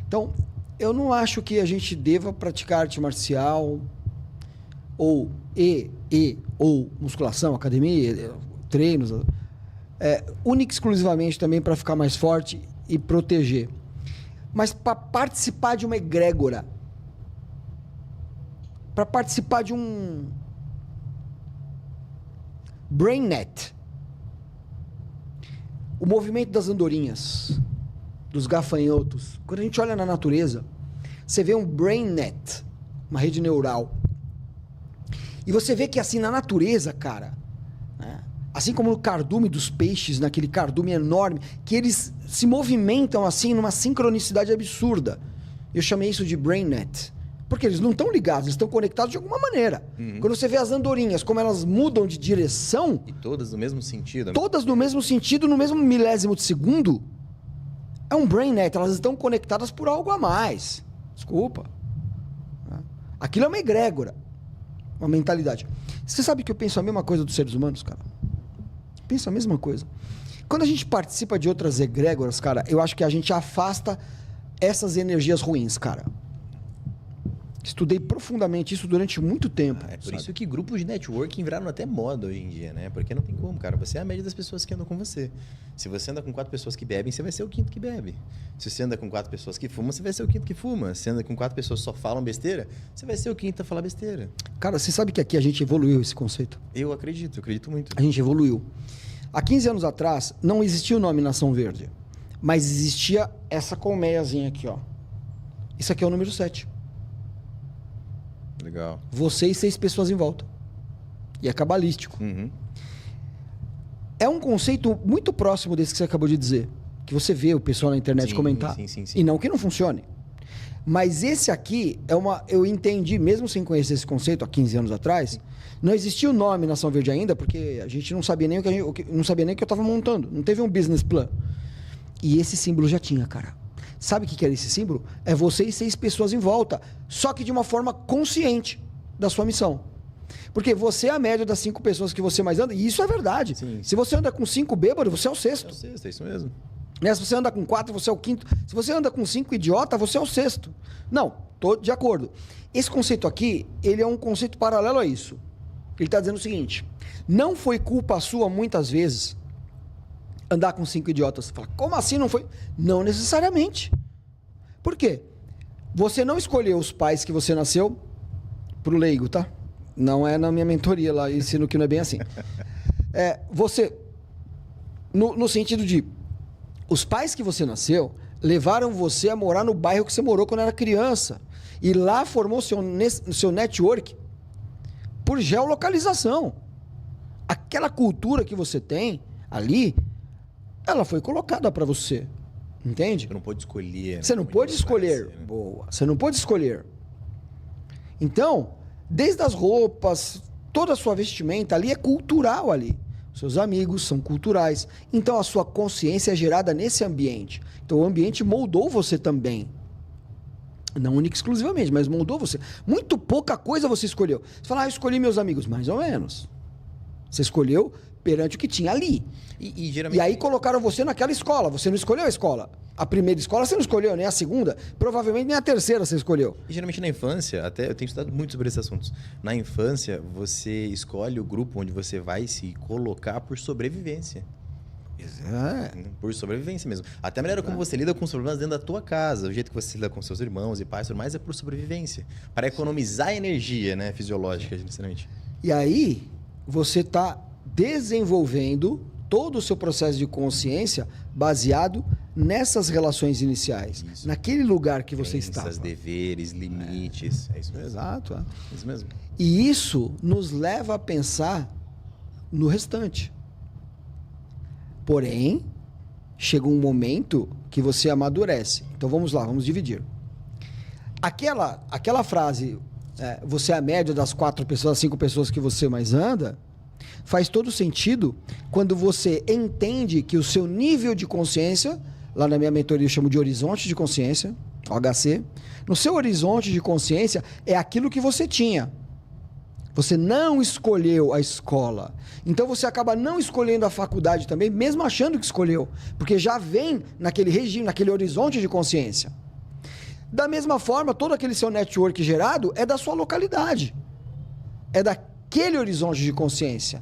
Então, eu não acho que a gente deva praticar arte marcial ou musculação, academia, treinos, única e exclusivamente também para ficar mais forte e proteger. Mas para participar de uma egrégora, para participar de um brainnet, o movimento das andorinhas, dos gafanhotos. Quando a gente olha na natureza, você vê um brainnet, uma rede neural. E você vê que assim, na natureza, cara, né? Assim como no cardume dos peixes, naquele cardume enorme, que eles se movimentam assim numa sincronicidade absurda. Eu chamei isso de brain net. Porque eles não estão ligados, eles estão conectados de alguma maneira. Quando você vê as andorinhas, como elas mudam de direção... E todas no mesmo sentido. Todas no mesmo sentido, no mesmo milésimo de segundo. É um brain net, elas estão conectadas por algo a mais. Desculpa. Aquilo é uma egrégora. Uma mentalidade. Você sabe que eu penso a mesma coisa dos seres humanos, cara? Penso a mesma coisa. Quando a gente participa de outras egrégoras, cara, eu acho que a gente afasta essas energias ruins, cara. Estudei profundamente isso durante muito tempo. É por isso que grupos de networking viraram até moda hoje em dia, né? Porque não tem como, cara. Você é a média das pessoas que andam com você. Se você anda com 4 pessoas que bebem, você vai ser o quinto que bebe. Se você anda com 4 pessoas que fumam, você vai ser o quinto que fuma. Se você anda com 4 pessoas que só falam besteira, você vai ser o quinto a falar besteira. Cara, você sabe que aqui a gente evoluiu esse conceito? Eu acredito muito. A gente evoluiu. Há 15 anos atrás, não existia o nome Nação Verde. Mas existia essa colmeiazinha aqui, ó. Isso aqui é o número 7. Legal. Você e 6 pessoas em volta. E é cabalístico. É um conceito muito próximo desse que você acabou de dizer. Que você vê o pessoal na internet comentar. Sim. E não que não funcione. Mas esse aqui é uma... Eu entendi, mesmo sem conhecer esse conceito há 15 anos atrás, não existia o nome Nação Verde ainda, porque a gente não sabia nem não sabia nem o que eu estava montando. Não teve um business plan. E esse símbolo já tinha, cara. Sabe o que era esse símbolo? É você e 6 pessoas em volta. Só que de uma forma consciente da sua missão. Porque você é a média das 5 pessoas que você mais anda. E isso é verdade. Sim. Se você anda com 5 bêbados, você é o 6º. É o sexto, é isso mesmo. Né? Se você anda com 4, você é o 5º. Se você anda com 5 idiota, você é o 6º. Não, tô de acordo. Esse conceito aqui, ele é um conceito paralelo a isso. Ele está dizendo o seguinte: não foi culpa sua, muitas vezes, andar com 5 idiotas. Você fala, como assim não foi? Não necessariamente. Por quê? Você não escolheu os pais que você nasceu pro leigo, tá? Não é na minha mentoria lá, ensino que não é bem assim. Você, no sentido de, os pais que você nasceu levaram você a morar no bairro que você morou quando era criança. E lá formou seu network por geolocalização. Aquela cultura que você tem ali, ela foi colocada para você. Entende? Você não pode escolher. Você não pode escolher. Boa. Você não pode escolher. Então, desde as roupas, toda a sua vestimenta ali é cultural ali. Seus amigos são culturais. Então, a sua consciência é gerada nesse ambiente. Então, o ambiente moldou você também. Não única e exclusivamente, mas moldou você. Muito pouca coisa você escolheu. Você fala, eu escolhi meus amigos. Mais ou menos. Você escolheu perante o que tinha ali. Geralmente... E aí colocaram você naquela escola. Você não escolheu a escola. A primeira escola você não escolheu, nem a segunda. Provavelmente nem a terceira você escolheu. E geralmente na infância, até eu tenho estudado muito sobre esses assuntos. Na infância, você escolhe o grupo onde você vai se colocar por sobrevivência. Por sobrevivência mesmo. Até a maneira como você lida com os problemas dentro da tua casa, o jeito que você lida com seus irmãos e pais e tudo mais, é por sobrevivência. Para economizar energia, né, fisiológica, sinceramente. E aí, você está desenvolvendo todo o seu processo de consciência baseado nessas relações iniciais. Isso. Naquele lugar que você estava. Deveres, limites. É isso mesmo. Exato. É isso mesmo. E isso nos leva a pensar no restante. Porém, chega um momento que você amadurece. Então vamos lá, vamos dividir. Aquela frase, você é a média das 4 pessoas, 5 pessoas que você mais anda, faz todo sentido quando você entende que o seu nível de consciência, lá na minha mentoria eu chamo de horizonte de consciência, OHC, no seu horizonte de consciência é aquilo que você tinha. Você não escolheu a escola. Então você acaba não escolhendo a faculdade também, mesmo achando que escolheu. Porque já vem naquele regime, naquele horizonte de consciência. Da mesma forma, todo aquele seu network gerado é da sua localidade. É daquele horizonte de consciência.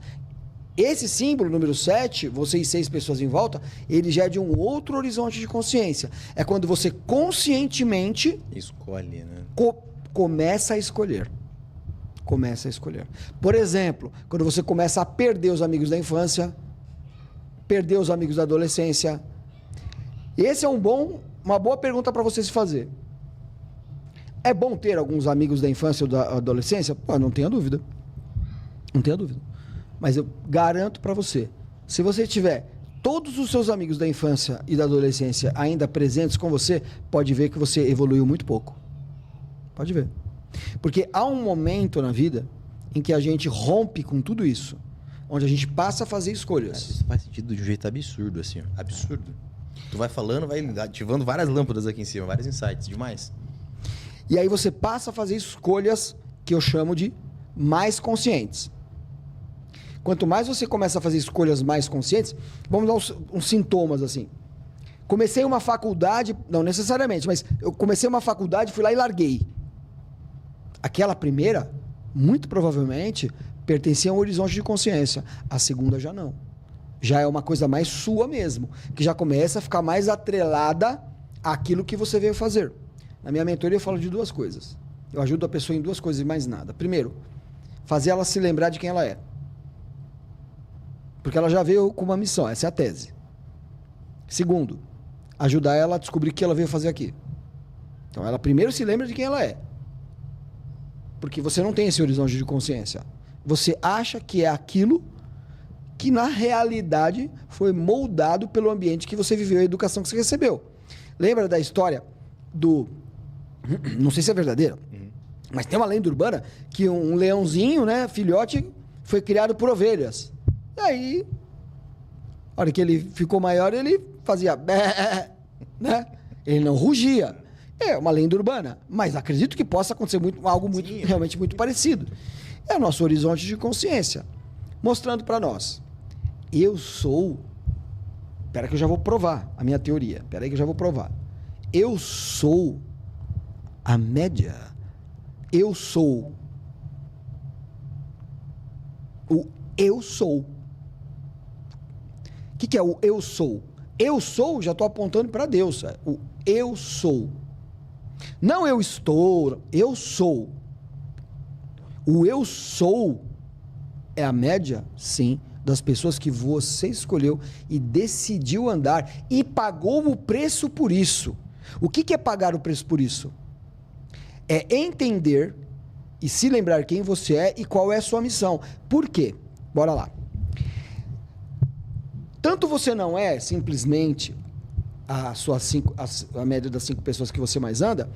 Esse símbolo, número 7, você e 6 pessoas em volta, ele já é de um outro horizonte de consciência. É quando você conscientemente... Escolhe, né? Começa a escolher. Começa a escolher. Por exemplo, quando você começa a perder os amigos da infância, perder os amigos da adolescência. Esse é uma boa pergunta para você se fazer. É bom ter alguns amigos da infância ou da adolescência? Pô, não tenha dúvida. Não tenha dúvida. Mas eu garanto para você, se você tiver todos os seus amigos da infância e da adolescência ainda presentes com você, pode ver que você evoluiu muito pouco. Pode ver. Porque há um momento na vida em que a gente rompe com tudo isso, onde a gente passa a fazer escolhas. Isso faz sentido de um jeito absurdo, assim, ó. Absurdo. Tu vai falando, vai ativando várias lâmpadas aqui em cima, vários insights, demais. E aí você passa a fazer escolhas que eu chamo de mais conscientes. Quanto mais você começa a fazer escolhas mais conscientes, vamos dar uns sintomas assim. Comecei uma faculdade, não necessariamente, mas eu comecei uma faculdade, fui lá e larguei. Aquela primeira, muito provavelmente, pertencia a um horizonte de consciência. A segunda já não. Já é uma coisa mais sua mesmo, que já começa a ficar mais atrelada àquilo que você veio fazer. Na minha mentoria eu falo de duas coisas. Eu ajudo a pessoa em duas coisas e mais nada. Primeiro, fazer ela se lembrar de quem ela é. Porque ela já veio com uma missão, essa é a tese. Segundo, ajudar ela a descobrir o que ela veio fazer aqui. Então ela primeiro se lembra de quem ela é. Porque você não tem esse horizonte de consciência. Você acha que é aquilo que na realidade foi moldado pelo ambiente que você viveu e a educação que você recebeu. Lembra da história do... Não sei se é verdadeira, mas tem uma lenda urbana que um leãozinho, né, filhote, foi criado por ovelhas. E aí, a hora que ele ficou maior, ele fazia... né? Ele não rugia. É uma lenda urbana, mas acredito que possa acontecer algo realmente muito parecido. É o nosso horizonte de consciência, mostrando para nós. Eu sou... Espera que eu já vou provar a minha teoria. Espera aí que eu já vou provar. Eu sou a média. Eu sou o eu sou. O que é o eu sou? Eu sou, já estou apontando para Deus. O eu sou. Não eu estou, eu sou. O eu sou é a média, sim, das pessoas que você escolheu e decidiu andar e pagou o preço por isso. O que é pagar o preço por isso? É entender e se lembrar quem você é e qual é a sua missão. Por quê? Bora lá. Tanto você não é simplesmente a média das 5 pessoas que você mais anda,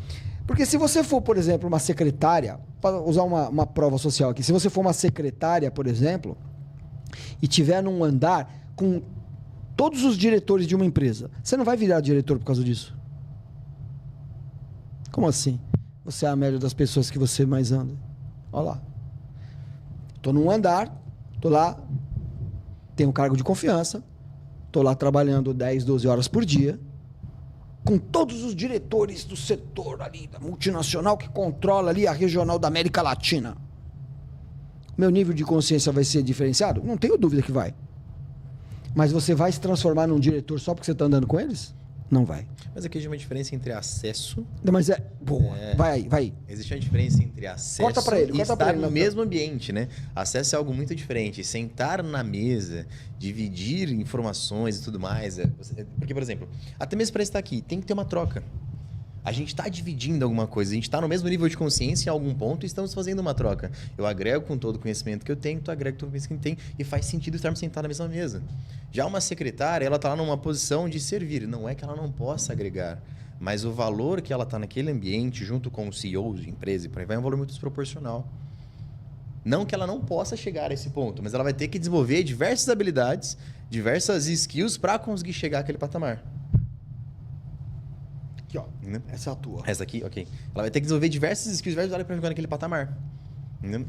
porque se você for, por exemplo, uma secretária, para usar uma prova social aqui, se você for uma secretária, por exemplo, e tiver num andar com todos os diretores de uma empresa, você não vai virar diretor por causa disso. Como assim? Você é a média das pessoas que você mais anda. Olha lá. Estou num andar, estou lá, tenho um cargo de confiança, estou lá trabalhando 10, 12 horas por dia, com todos os diretores do setor ali, da multinacional que controla ali a regional da América Latina. Meu nível de consciência vai ser diferenciado? Não tenho dúvida que vai. Mas você vai se transformar num diretor só porque você está andando com eles? Não vai. Mas aqui existe uma diferença entre acesso... Não, mas é... Boa. Vai aí, vai aí. Existe uma diferença entre acesso e estar no mesmo ambiente, né? Acesso é algo muito diferente. Sentar na mesa, dividir informações e tudo mais. Porque, por exemplo, até mesmo para estar aqui, tem que ter uma troca. A gente está dividindo alguma coisa, a gente está no mesmo nível de consciência em algum ponto e estamos fazendo uma troca. Eu agrego com todo o conhecimento que eu tenho, tu agrega com todo o conhecimento que tem e faz sentido estarmos sentados na mesma mesa. Já uma secretária, ela está lá numa posição de servir. Não é que ela não possa agregar, mas o valor que ela está naquele ambiente, junto com os CEOs de empresa e por aí vai, é um valor muito desproporcional. Não que ela não possa chegar a esse ponto, mas ela vai ter que desenvolver diversas habilidades, diversas skills para conseguir chegar àquele patamar. Aqui, ó. Essa é a tua. Essa aqui, ok. Ela vai ter que desenvolver diversas skills, diversas áreas para chegar naquele patamar.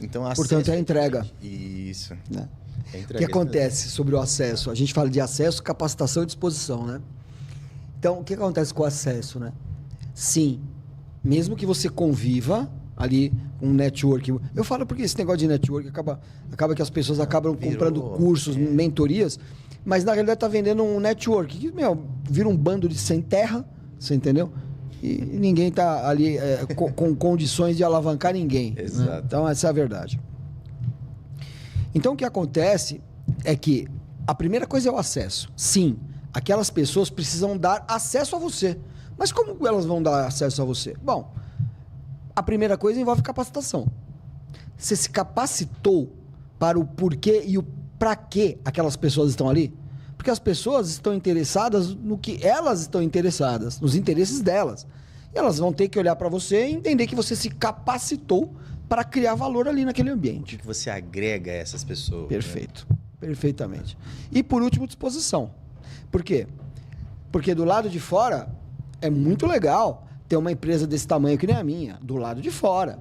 Então, portanto, é a entrega. Isso. Né? É a entrega, o que acontece sobre o acesso? A gente fala de acesso, capacitação e disposição, né? Então, o que acontece com o acesso, né? Sim, mesmo que você conviva ali com um network... Eu falo porque esse negócio de network acaba que as pessoas acabam comprando cursos, mentorias, mas na realidade está vendendo um network que, vira um bando de sem terra, você entendeu? E ninguém está ali com condições de alavancar ninguém. Exato. Né? Então, essa é a verdade. Então, o que acontece é que a primeira coisa é o acesso. Sim, aquelas pessoas precisam dar acesso a você. Mas como elas vão dar acesso a você? Bom, a primeira coisa envolve capacitação. Você se capacitou para o porquê e o para que aquelas pessoas estão ali? Porque as pessoas estão interessadas no que elas estão interessadas, nos interesses delas. E elas vão ter que olhar para você e entender que você se capacitou para criar valor ali naquele ambiente. O que você agrega a essas pessoas? Perfeito. Né? Perfeitamente. E por último, disposição. Por quê? Porque do lado de fora é muito legal ter uma empresa desse tamanho que nem a minha. Do lado de fora.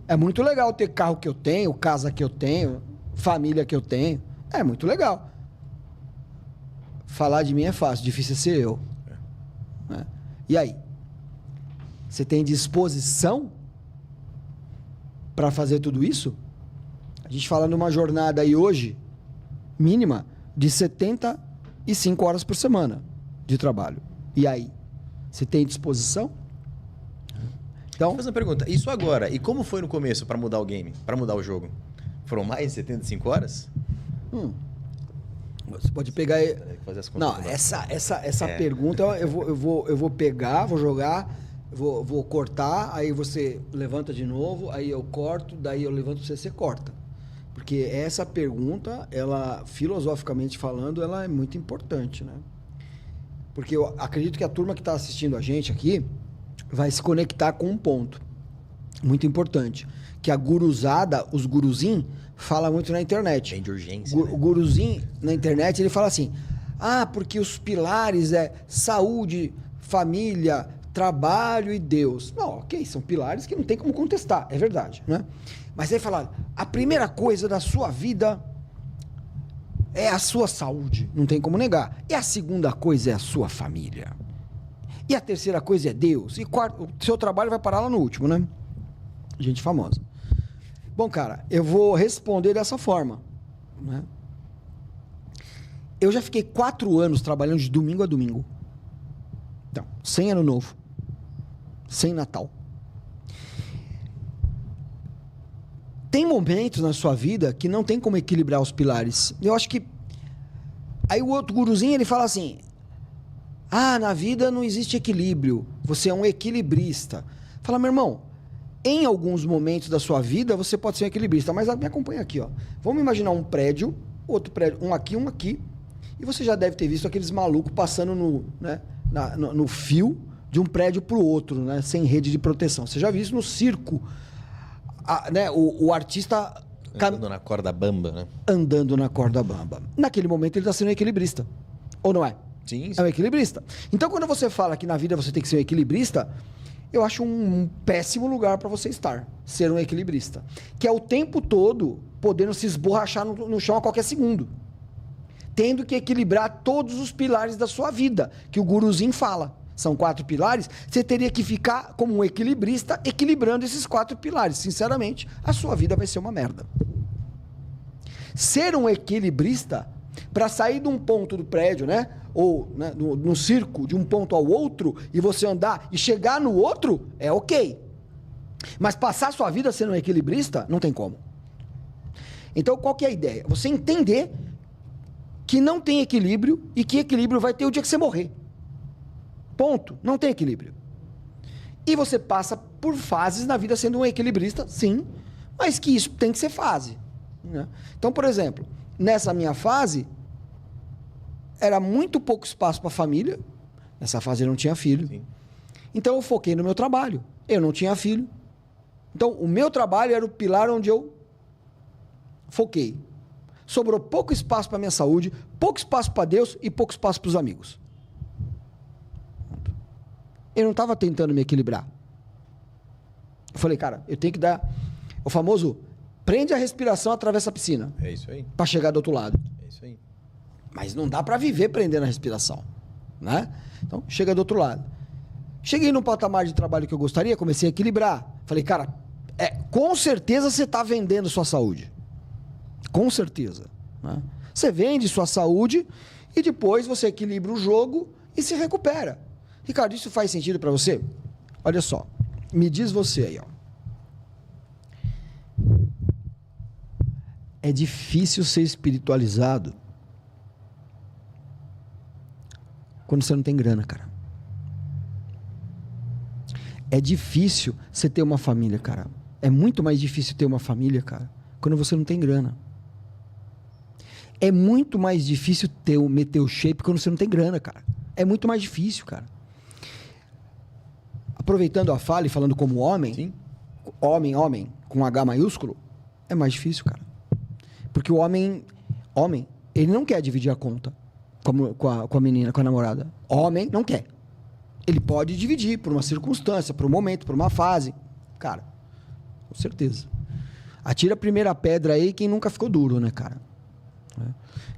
É muito legal ter carro que eu tenho, casa que eu tenho, família que eu tenho. É muito legal. Falar de mim é fácil, difícil é ser eu. Né? E aí? Você tem disposição para fazer tudo isso? A gente fala numa jornada aí hoje, mínima, de 75 horas por semana de trabalho. E aí? Você tem disposição? Então, vou fazer uma pergunta. Isso agora, e como foi no começo para mudar o game, para mudar o jogo? Foram mais de 75 horas? Você pode pegar. Fazer as contas. Não, essa pergunta eu vou pegar, vou jogar, vou cortar, aí você levanta de novo, aí eu corto, daí eu levanto, você corta. Porque essa pergunta, ela, filosoficamente falando, ela é muito importante, né? Porque eu acredito que a turma que está assistindo a gente aqui vai se conectar com um ponto muito importante, que a guruzada, os guruzinhos, fala muito na internet. Bem de urgência, O guruzinho na internet, ele fala assim, porque os pilares é saúde, família, trabalho e Deus. Não, ok, são pilares que não tem como contestar, é verdade, né? Mas aí fala, a primeira coisa da sua vida é a sua saúde, não tem como negar. E a segunda coisa é a sua família. E a terceira coisa é Deus. E quarto, o seu trabalho vai parar lá no último, né? Gente famosa. Bom, cara, eu vou responder dessa forma, né? Eu já fiquei 4 anos trabalhando de domingo a domingo. Então, sem ano novo. Sem Natal. Tem momentos na sua vida que não tem como equilibrar os pilares. Eu acho que... Aí o outro guruzinho, ele fala assim... na vida não existe equilíbrio. Você é um equilibrista. Fala, meu irmão... Em alguns momentos da sua vida, você pode ser um equilibrista, mas me acompanha aqui, ó. Vamos imaginar um prédio, outro prédio, um aqui, e você já deve ter visto aqueles malucos passando no fio de um prédio para o outro, né? Sem rede de proteção. Você já viu isso no circo, né? O artista... Andando na corda bamba, né? Andando na corda bamba. Naquele momento ele está sendo um equilibrista, ou não é? Sim. É um equilibrista. Então, quando você fala que na vida você tem que ser um equilibrista... Eu acho um péssimo lugar para você estar, ser um equilibrista. Que é o tempo todo podendo se esborrachar no chão a qualquer segundo. Tendo que equilibrar todos os pilares da sua vida, que o guruzinho fala. São 4 pilares, você teria que ficar como um equilibrista equilibrando esses 4 pilares. Sinceramente, a sua vida vai ser uma merda. Ser um equilibrista, para sair de um ponto do prédio, né? Ou né, no circo, de um ponto ao outro, e você andar e chegar no outro, é ok. Mas passar a sua vida sendo um equilibrista, não tem como. Então, qual que é a ideia? Você entender que não tem equilíbrio e que equilíbrio vai ter o dia que você morrer. Ponto. Não tem equilíbrio. E você passa por fases na vida sendo um equilibrista, sim, mas que isso tem que ser fase. Né? Então, por exemplo, nessa minha fase... Era muito pouco espaço para a família. Nessa fase eu não tinha filho. Sim. Então eu foquei no meu trabalho. Eu não tinha filho. Então o meu trabalho era o pilar onde eu foquei. Sobrou pouco espaço para minha saúde, pouco espaço para Deus e pouco espaço para os amigos. Eu não estava tentando me equilibrar. Eu falei, cara, eu tenho que dar o famoso prende a respiração, atravessa a piscina. É isso aí. Para chegar do outro lado. É isso aí. Mas não dá para viver prendendo a respiração, né? Então, chega do outro lado. Cheguei num patamar de trabalho que eu gostaria, comecei a equilibrar. Falei, cara, com certeza você está vendendo sua saúde. Com certeza. Né? Você vende sua saúde e depois você equilibra o jogo e se recupera. Ricardo, isso faz sentido para você? Olha só, me diz você aí, ó. É difícil ser espiritualizado quando você não tem grana, cara. É difícil você ter uma família, cara. É muito mais difícil ter uma família, cara, quando você não tem grana. É muito mais difícil meter o shape quando você não tem grana, cara. É muito mais difícil, cara. Aproveitando a fala e falando como homem, Sim. homem, com H maiúsculo, é mais difícil, cara. Porque o homem, ele não quer dividir a conta com a menina, com a namorada. Homem não quer. Ele pode dividir por uma circunstância, por um momento, por uma fase. Cara, com certeza. Atira a primeira pedra aí quem nunca ficou duro, né, cara?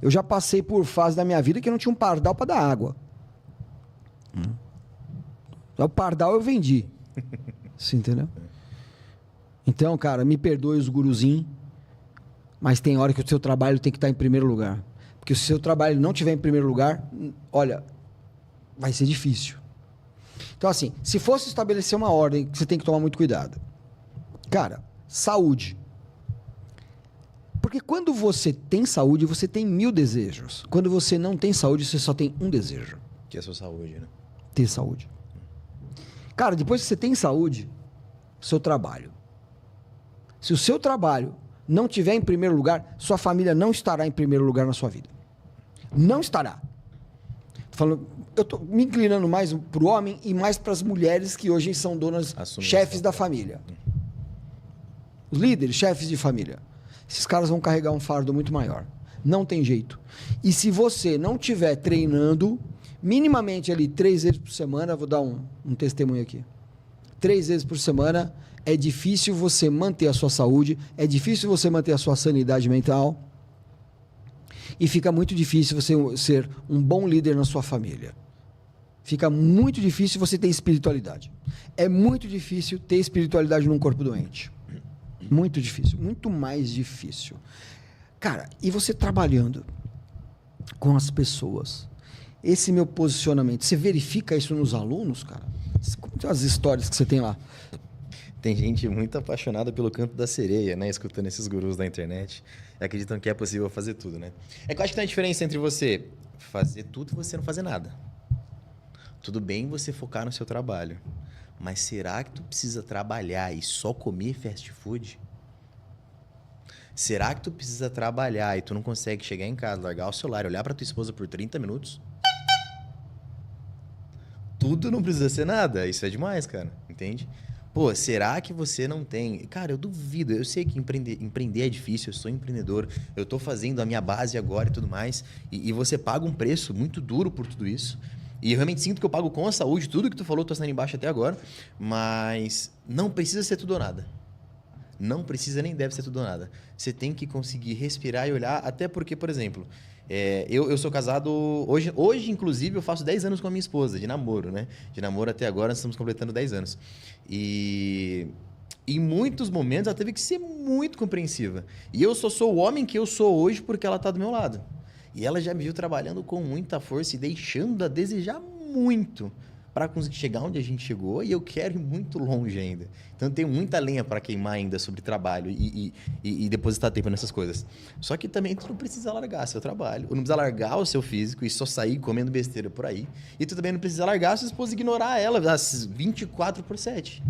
Eu já passei por fase da minha vida que eu não tinha um pardal para dar água. O pardal eu vendi. Você entendeu? Então, cara, me perdoe os guruzinhos, mas tem hora que o seu trabalho tem que estar em primeiro lugar. Porque se o seu trabalho não estiver em primeiro lugar, olha, vai ser difícil. Então, assim, se fosse estabelecer uma ordem, você tem que tomar muito cuidado. Cara, saúde. Porque quando você tem saúde, você tem 1000 desejos. Quando você não tem saúde, você só tem um desejo. Que é a sua saúde, né? Ter saúde. Cara, depois que você tem saúde, seu trabalho. Se o seu trabalho não estiver em primeiro lugar, sua família não estará em primeiro lugar na sua vida. Não estará. Eu tô me inclinando mais para o homem e mais para as mulheres que hoje são donas, chefes da família. Os líderes, chefes de família. Esses caras vão carregar um fardo muito maior. Não tem jeito. E se você não estiver treinando, minimamente ali 3 vezes por semana, vou dar um testemunho aqui. 3 vezes por semana, é difícil você manter a sua saúde, é difícil você manter a sua sanidade mental e fica muito difícil você ser um bom líder na sua família. Fica muito difícil você ter espiritualidade. É muito difícil ter espiritualidade num corpo doente. Muito difícil, muito mais difícil. Cara, e você trabalhando com as pessoas, esse meu posicionamento, você verifica isso nos alunos, cara? Como tem as histórias que você tem lá? Tem gente muito apaixonada pelo canto da sereia, né? Escutando esses gurus da internet. E acreditam que é possível fazer tudo, né? É que eu acho que tem uma diferença entre você fazer tudo e você não fazer nada. Tudo bem você focar no seu trabalho. Mas será que tu precisa trabalhar e só comer fast food? Será que tu precisa trabalhar e tu não consegue chegar em casa, largar o celular, olhar pra tua esposa por 30 minutos? Tudo não precisa ser nada. Isso é demais, cara. Entende? Pô, será que você não tem... Cara, eu duvido. Eu sei que empreender é difícil. Eu sou empreendedor. Eu tô fazendo a minha base agora e tudo mais. E você paga um preço muito duro por tudo isso. E eu realmente sinto que eu pago com a saúde. Tudo que tu falou, tô assinando embaixo até agora. Mas não precisa ser tudo ou nada. Não precisa nem deve ser tudo ou nada. Você tem que conseguir respirar e olhar. Até porque, por exemplo... eu sou casado... Hoje, inclusive, eu faço 10 anos com a minha esposa, de namoro, né? De namoro até agora, nós estamos completando 10 anos. E em muitos momentos ela teve que ser muito compreensiva. E eu só sou o homem que eu sou hoje porque ela está do meu lado. E ela já me viu trabalhando com muita força e deixando a desejar muito para conseguir chegar onde a gente chegou, e eu quero ir muito longe ainda. Então, eu tenho muita lenha para queimar ainda sobre trabalho e depositar tempo nessas coisas. Só que também tu não precisa largar seu trabalho, ou não precisa largar o seu físico e só sair comendo besteira por aí. E tu também não precisa largar a sua esposa e ignorar ela às 24/7.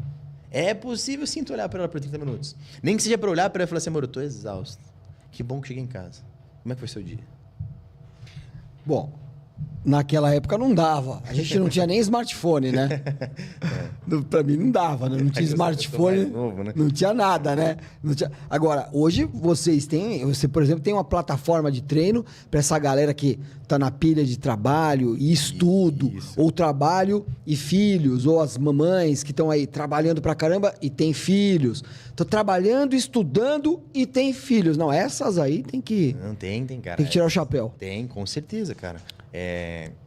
É possível sim tu olhar para ela por 30 minutos. Nem que seja para olhar para ela e falar assim, amor, eu tô exausto. Que bom que cheguei em casa. Como é que foi seu dia? Bom, naquela época não dava. A gente não tinha nem smartphone, né? Pra mim não dava, né? Não tinha smartphone, novo, né? não tinha nada, né? Agora, hoje você, por exemplo, tem uma plataforma de treino para essa galera que tá na pilha de trabalho e estudo, ou trabalho e filhos, ou as mamães que estão aí trabalhando pra caramba e tem filhos. Tô trabalhando, estudando e tem filhos. Não, essas aí tem que... Não, tem, cara. Tem que tirar o chapéu. Tem, com certeza, cara.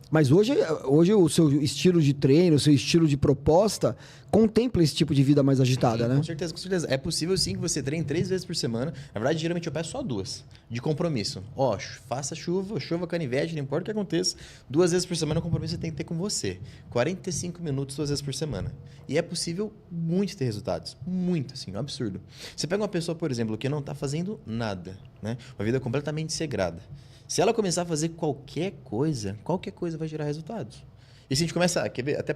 Mas hoje o seu estilo de treino, o seu estilo de proposta contempla esse tipo de vida mais agitada, sim, né? Com certeza, com certeza. É possível sim que você treine 3 vezes por semana. Na verdade, geralmente eu peço só 2, de compromisso. Ó, faça chuva, canivete, não importa o que aconteça. 2 vezes por semana o compromisso você tem que ter com você. 45 minutos, 2 vezes por semana. E é possível muito ter resultados. Muito, assim, um absurdo. Você pega uma pessoa, por exemplo, que não está fazendo nada, né? Uma vida completamente sagrada. Se ela começar a fazer qualquer coisa vai gerar resultados. E se a gente começa, quer ver, até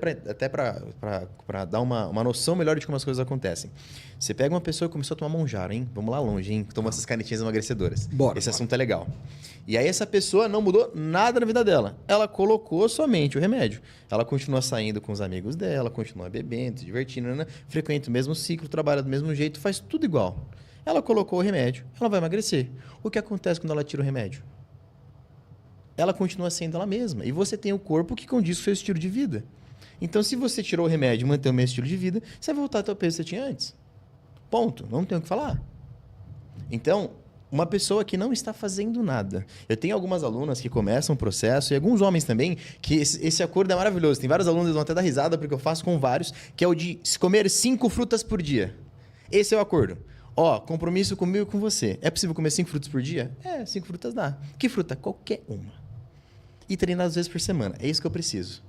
para dar uma noção melhor de como as coisas acontecem. Você pega uma pessoa que começou a tomar Monjaro, hein? Vamos lá longe, hein? Toma essas canetinhas emagrecedoras. Esse assunto é legal. E aí essa pessoa não mudou nada na vida dela. Ela colocou somente o remédio. Ela continua saindo com os amigos dela, continua bebendo, se divertindo, né? Frequenta o mesmo ciclo, trabalha do mesmo jeito, faz tudo igual. Ela colocou o remédio, ela vai emagrecer. O que acontece quando ela tira o remédio? Ela continua sendo ela mesma. E você tem o corpo que condiz com o seu estilo de vida. Então, se você tirou o remédio e mantém o mesmo estilo de vida, você vai voltar ao teu peso que você tinha antes. Ponto. Não tem o que falar. Então, uma pessoa que não está fazendo nada. Eu tenho algumas alunas que começam o processo, e alguns homens também, que esse acordo é maravilhoso. Tem vários alunos que vão até dar risada, porque eu faço com vários, que é o de comer 5 frutas por dia. Esse é o acordo. Compromisso comigo e com você. É possível comer 5 frutas por dia? 5 frutas dá. Que fruta? Qualquer uma. E treinar 2 vezes por semana. É isso que eu preciso.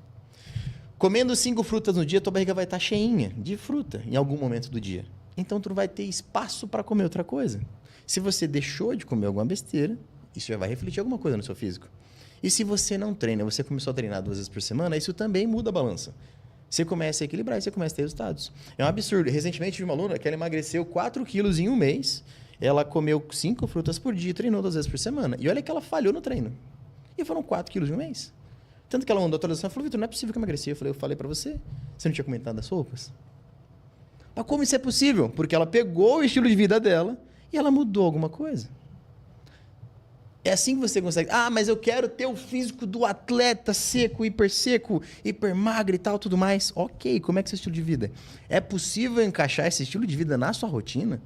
Comendo 5 frutas no dia, tua barriga vai estar cheinha de fruta em algum momento do dia. Então, tu não vai ter espaço para comer outra coisa. Se você deixou de comer alguma besteira, isso já vai refletir alguma coisa no seu físico. E se você não treina, você começou a treinar 2 vezes por semana, isso também muda a balança. Você começa a equilibrar e você começa a ter resultados. É um absurdo. Recentemente, tive uma aluna que ela emagreceu 4 quilos em um mês. Ela comeu 5 frutas por dia e treinou 2 vezes por semana. E olha que ela falhou no treino. E foram 4 quilos em um mês. Tanto que ela mandou a atualização e falou, Vitor, não é possível que eu emagreci. Eu falei para você. Você não tinha comentado das roupas? Mas como isso é possível? Porque ela pegou o estilo de vida dela e ela mudou alguma coisa. É assim que você consegue. Mas eu quero ter o físico do atleta seco, hiper magro e tal, tudo mais. Ok, como é que é o seu estilo de vida? É possível encaixar esse estilo de vida na sua rotina?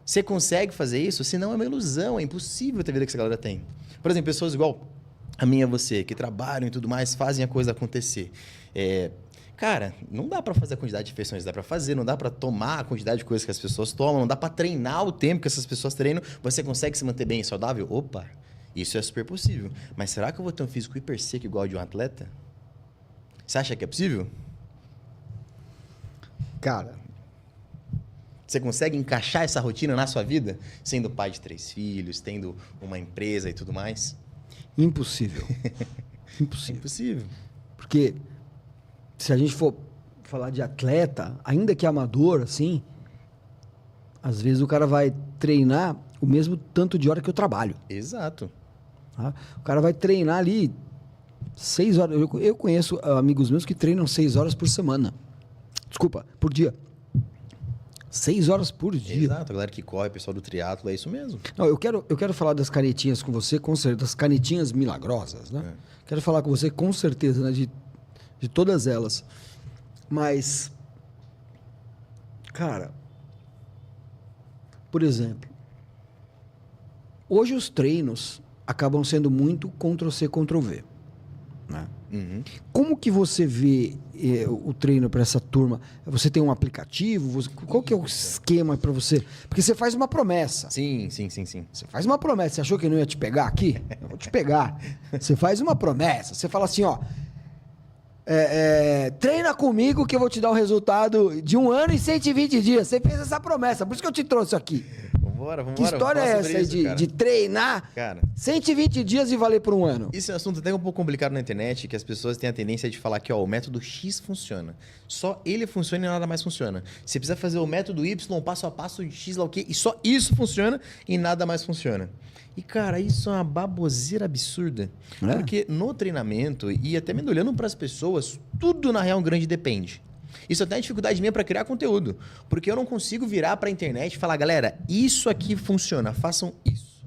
Você consegue fazer isso? Senão é uma ilusão, é impossível ter a vida que essa galera tem. Por exemplo, pessoas igual a minha e você, que trabalham e tudo mais, fazem a coisa acontecer. Cara, não dá para fazer a quantidade de refeições que dá para fazer, não dá para tomar a quantidade de coisas que as pessoas tomam, não dá para treinar o tempo que essas pessoas treinam. Você consegue se manter bem e saudável? Opa, isso é super possível. Mas será que eu vou ter um físico hiper seco igual ao de um atleta? Você acha que é possível? Cara, você consegue encaixar essa rotina na sua vida? Sendo pai de 3 filhos, tendo uma empresa e tudo mais? Impossível. Impossível. Impossível. Porque se a gente for falar de atleta, ainda que amador, assim, às vezes o cara vai treinar o mesmo tanto de hora que eu trabalho. Exato. Tá? O cara vai treinar ali 6 horas. Eu conheço amigos meus que treinam 6 horas por semana. Desculpa, por dia. 6 horas por dia. Exato, a galera que corre, o pessoal do triatlo, é isso mesmo. Não, eu quero falar das canetinhas com você, com certeza, das canetinhas milagrosas, né? Quero falar com você com certeza, né? De todas elas. Mas, cara, por exemplo, hoje os treinos acabam sendo muito Ctrl-C, Ctrl-V, né? Uhum. Como que você vê o treino para essa turma? Você tem um aplicativo? Qual que é o esquema para você? Porque você faz uma promessa. Sim. Você faz uma promessa. Você achou que eu não ia te pegar aqui? Eu vou te pegar. Você faz uma promessa. Você fala assim, ó. Treina comigo que eu vou te dar o resultado de 1 ano e 120 dias. Você fez essa promessa. Por isso que eu te trouxe aqui. Vambora. Que história é essa aí de treinar 120 dias e valer por 1 ano? Isso é um assunto até um pouco complicado na internet, que as pessoas têm a tendência de falar que o método X funciona. Só ele funciona e nada mais funciona. Você precisa fazer o método Y, passo a passo, de X lá o quê, e só isso funciona e nada mais funciona. E, cara, isso é uma baboseira absurda. Porque no treinamento, e até mesmo olhando para as pessoas, tudo na real é um grande depende. Isso até é dificuldade minha para criar conteúdo. Porque eu não consigo virar para a internet e falar, galera, isso aqui funciona, façam isso.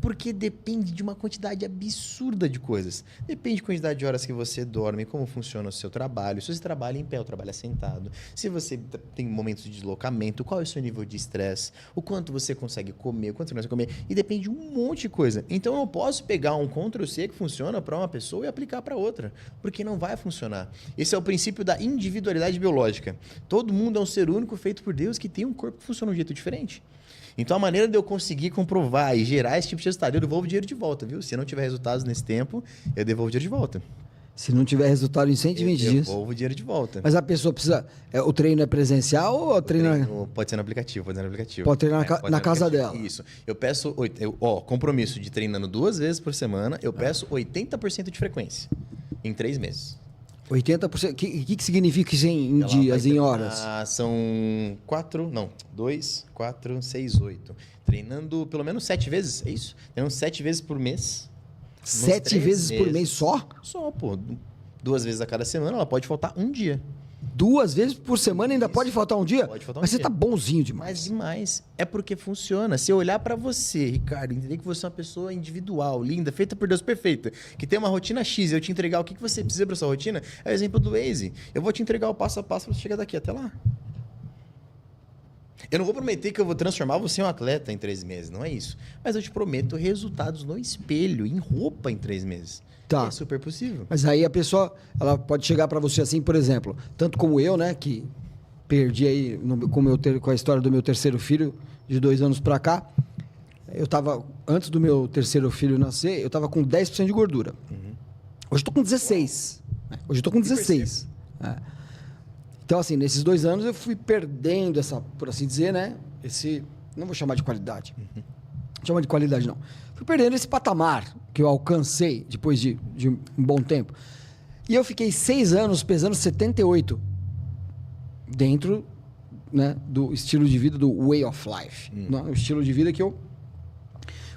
Porque depende de uma quantidade absurda de coisas. Depende da quantidade de horas que você dorme, como funciona o seu trabalho, se você trabalha em pé ou trabalha sentado, se você tem momentos de deslocamento, qual é o seu nível de estresse, o quanto você consegue comer, o quanto você não consegue comer, e depende de um monte de coisa. Então eu não posso pegar um Ctrl-C que funciona para uma pessoa e aplicar para outra, porque não vai funcionar. Esse é o princípio da individualidade biológica. Todo mundo é um ser único feito por Deus que tem um corpo que funciona de um jeito diferente. Então, a maneira de eu conseguir comprovar e gerar esse tipo de resultado, eu devolvo o dinheiro de volta, viu? Se não tiver resultados nesse tempo, eu devolvo o dinheiro de volta. Se não tiver resultado em 120 dias... Eu devolvo o dinheiro de volta. Mas a pessoa precisa... o treino é presencial ou o treino... Pode ser no aplicativo, Pode treinar na casa dela. Isso. Eu peço... compromisso de treinando 2 vezes por semana, eu peço 80% de frequência em 3 meses. 80%. O que significa isso em Ela dias, vai em treinar- horas? São 2, 4, 6, 8. Treinando pelo menos 7 vezes, é isso? Treinando 7 vezes por mês. Nos 7 3 vezes por mês só? Só, pô. 2 vezes a cada semana, ela pode faltar um dia. 2 vezes por semana ainda Isso. pode faltar um dia? Pode faltar um Mas você dia. tá bonzinho demais. Mas demais. É porque funciona. Se eu olhar pra você, Ricardo, entender que você é uma pessoa individual, linda, feita por Deus, perfeita, que tem uma rotina X, eu te entregar o que você precisa pra sua rotina, é o exemplo do Waze. Eu vou te entregar o passo a passo pra você chegar daqui até lá. Eu não vou prometer que eu vou transformar você em um atleta em 3 meses, não é isso. Mas eu te prometo resultados no espelho, em roupa em 3 meses. Tá. É super possível. Mas aí a pessoa, ela pode chegar pra você assim, por exemplo, tanto como eu, né, que perdi aí com a história do meu terceiro filho, de 2 anos pra cá, eu tava, antes do meu terceiro filho nascer, eu tava com 10% de gordura. Hoje eu tô com 16. Né? Hoje eu tô com 16. É. Então, assim, nesses 2 anos eu fui perdendo essa, por assim dizer, né, não vou chamar de qualidade. Não chama de qualidade, não. Fui perdendo esse patamar que eu alcancei depois de um bom tempo. E eu fiquei 6 anos pesando 78 dentro, né, do estilo de vida, do way of life. Né, o estilo de vida que eu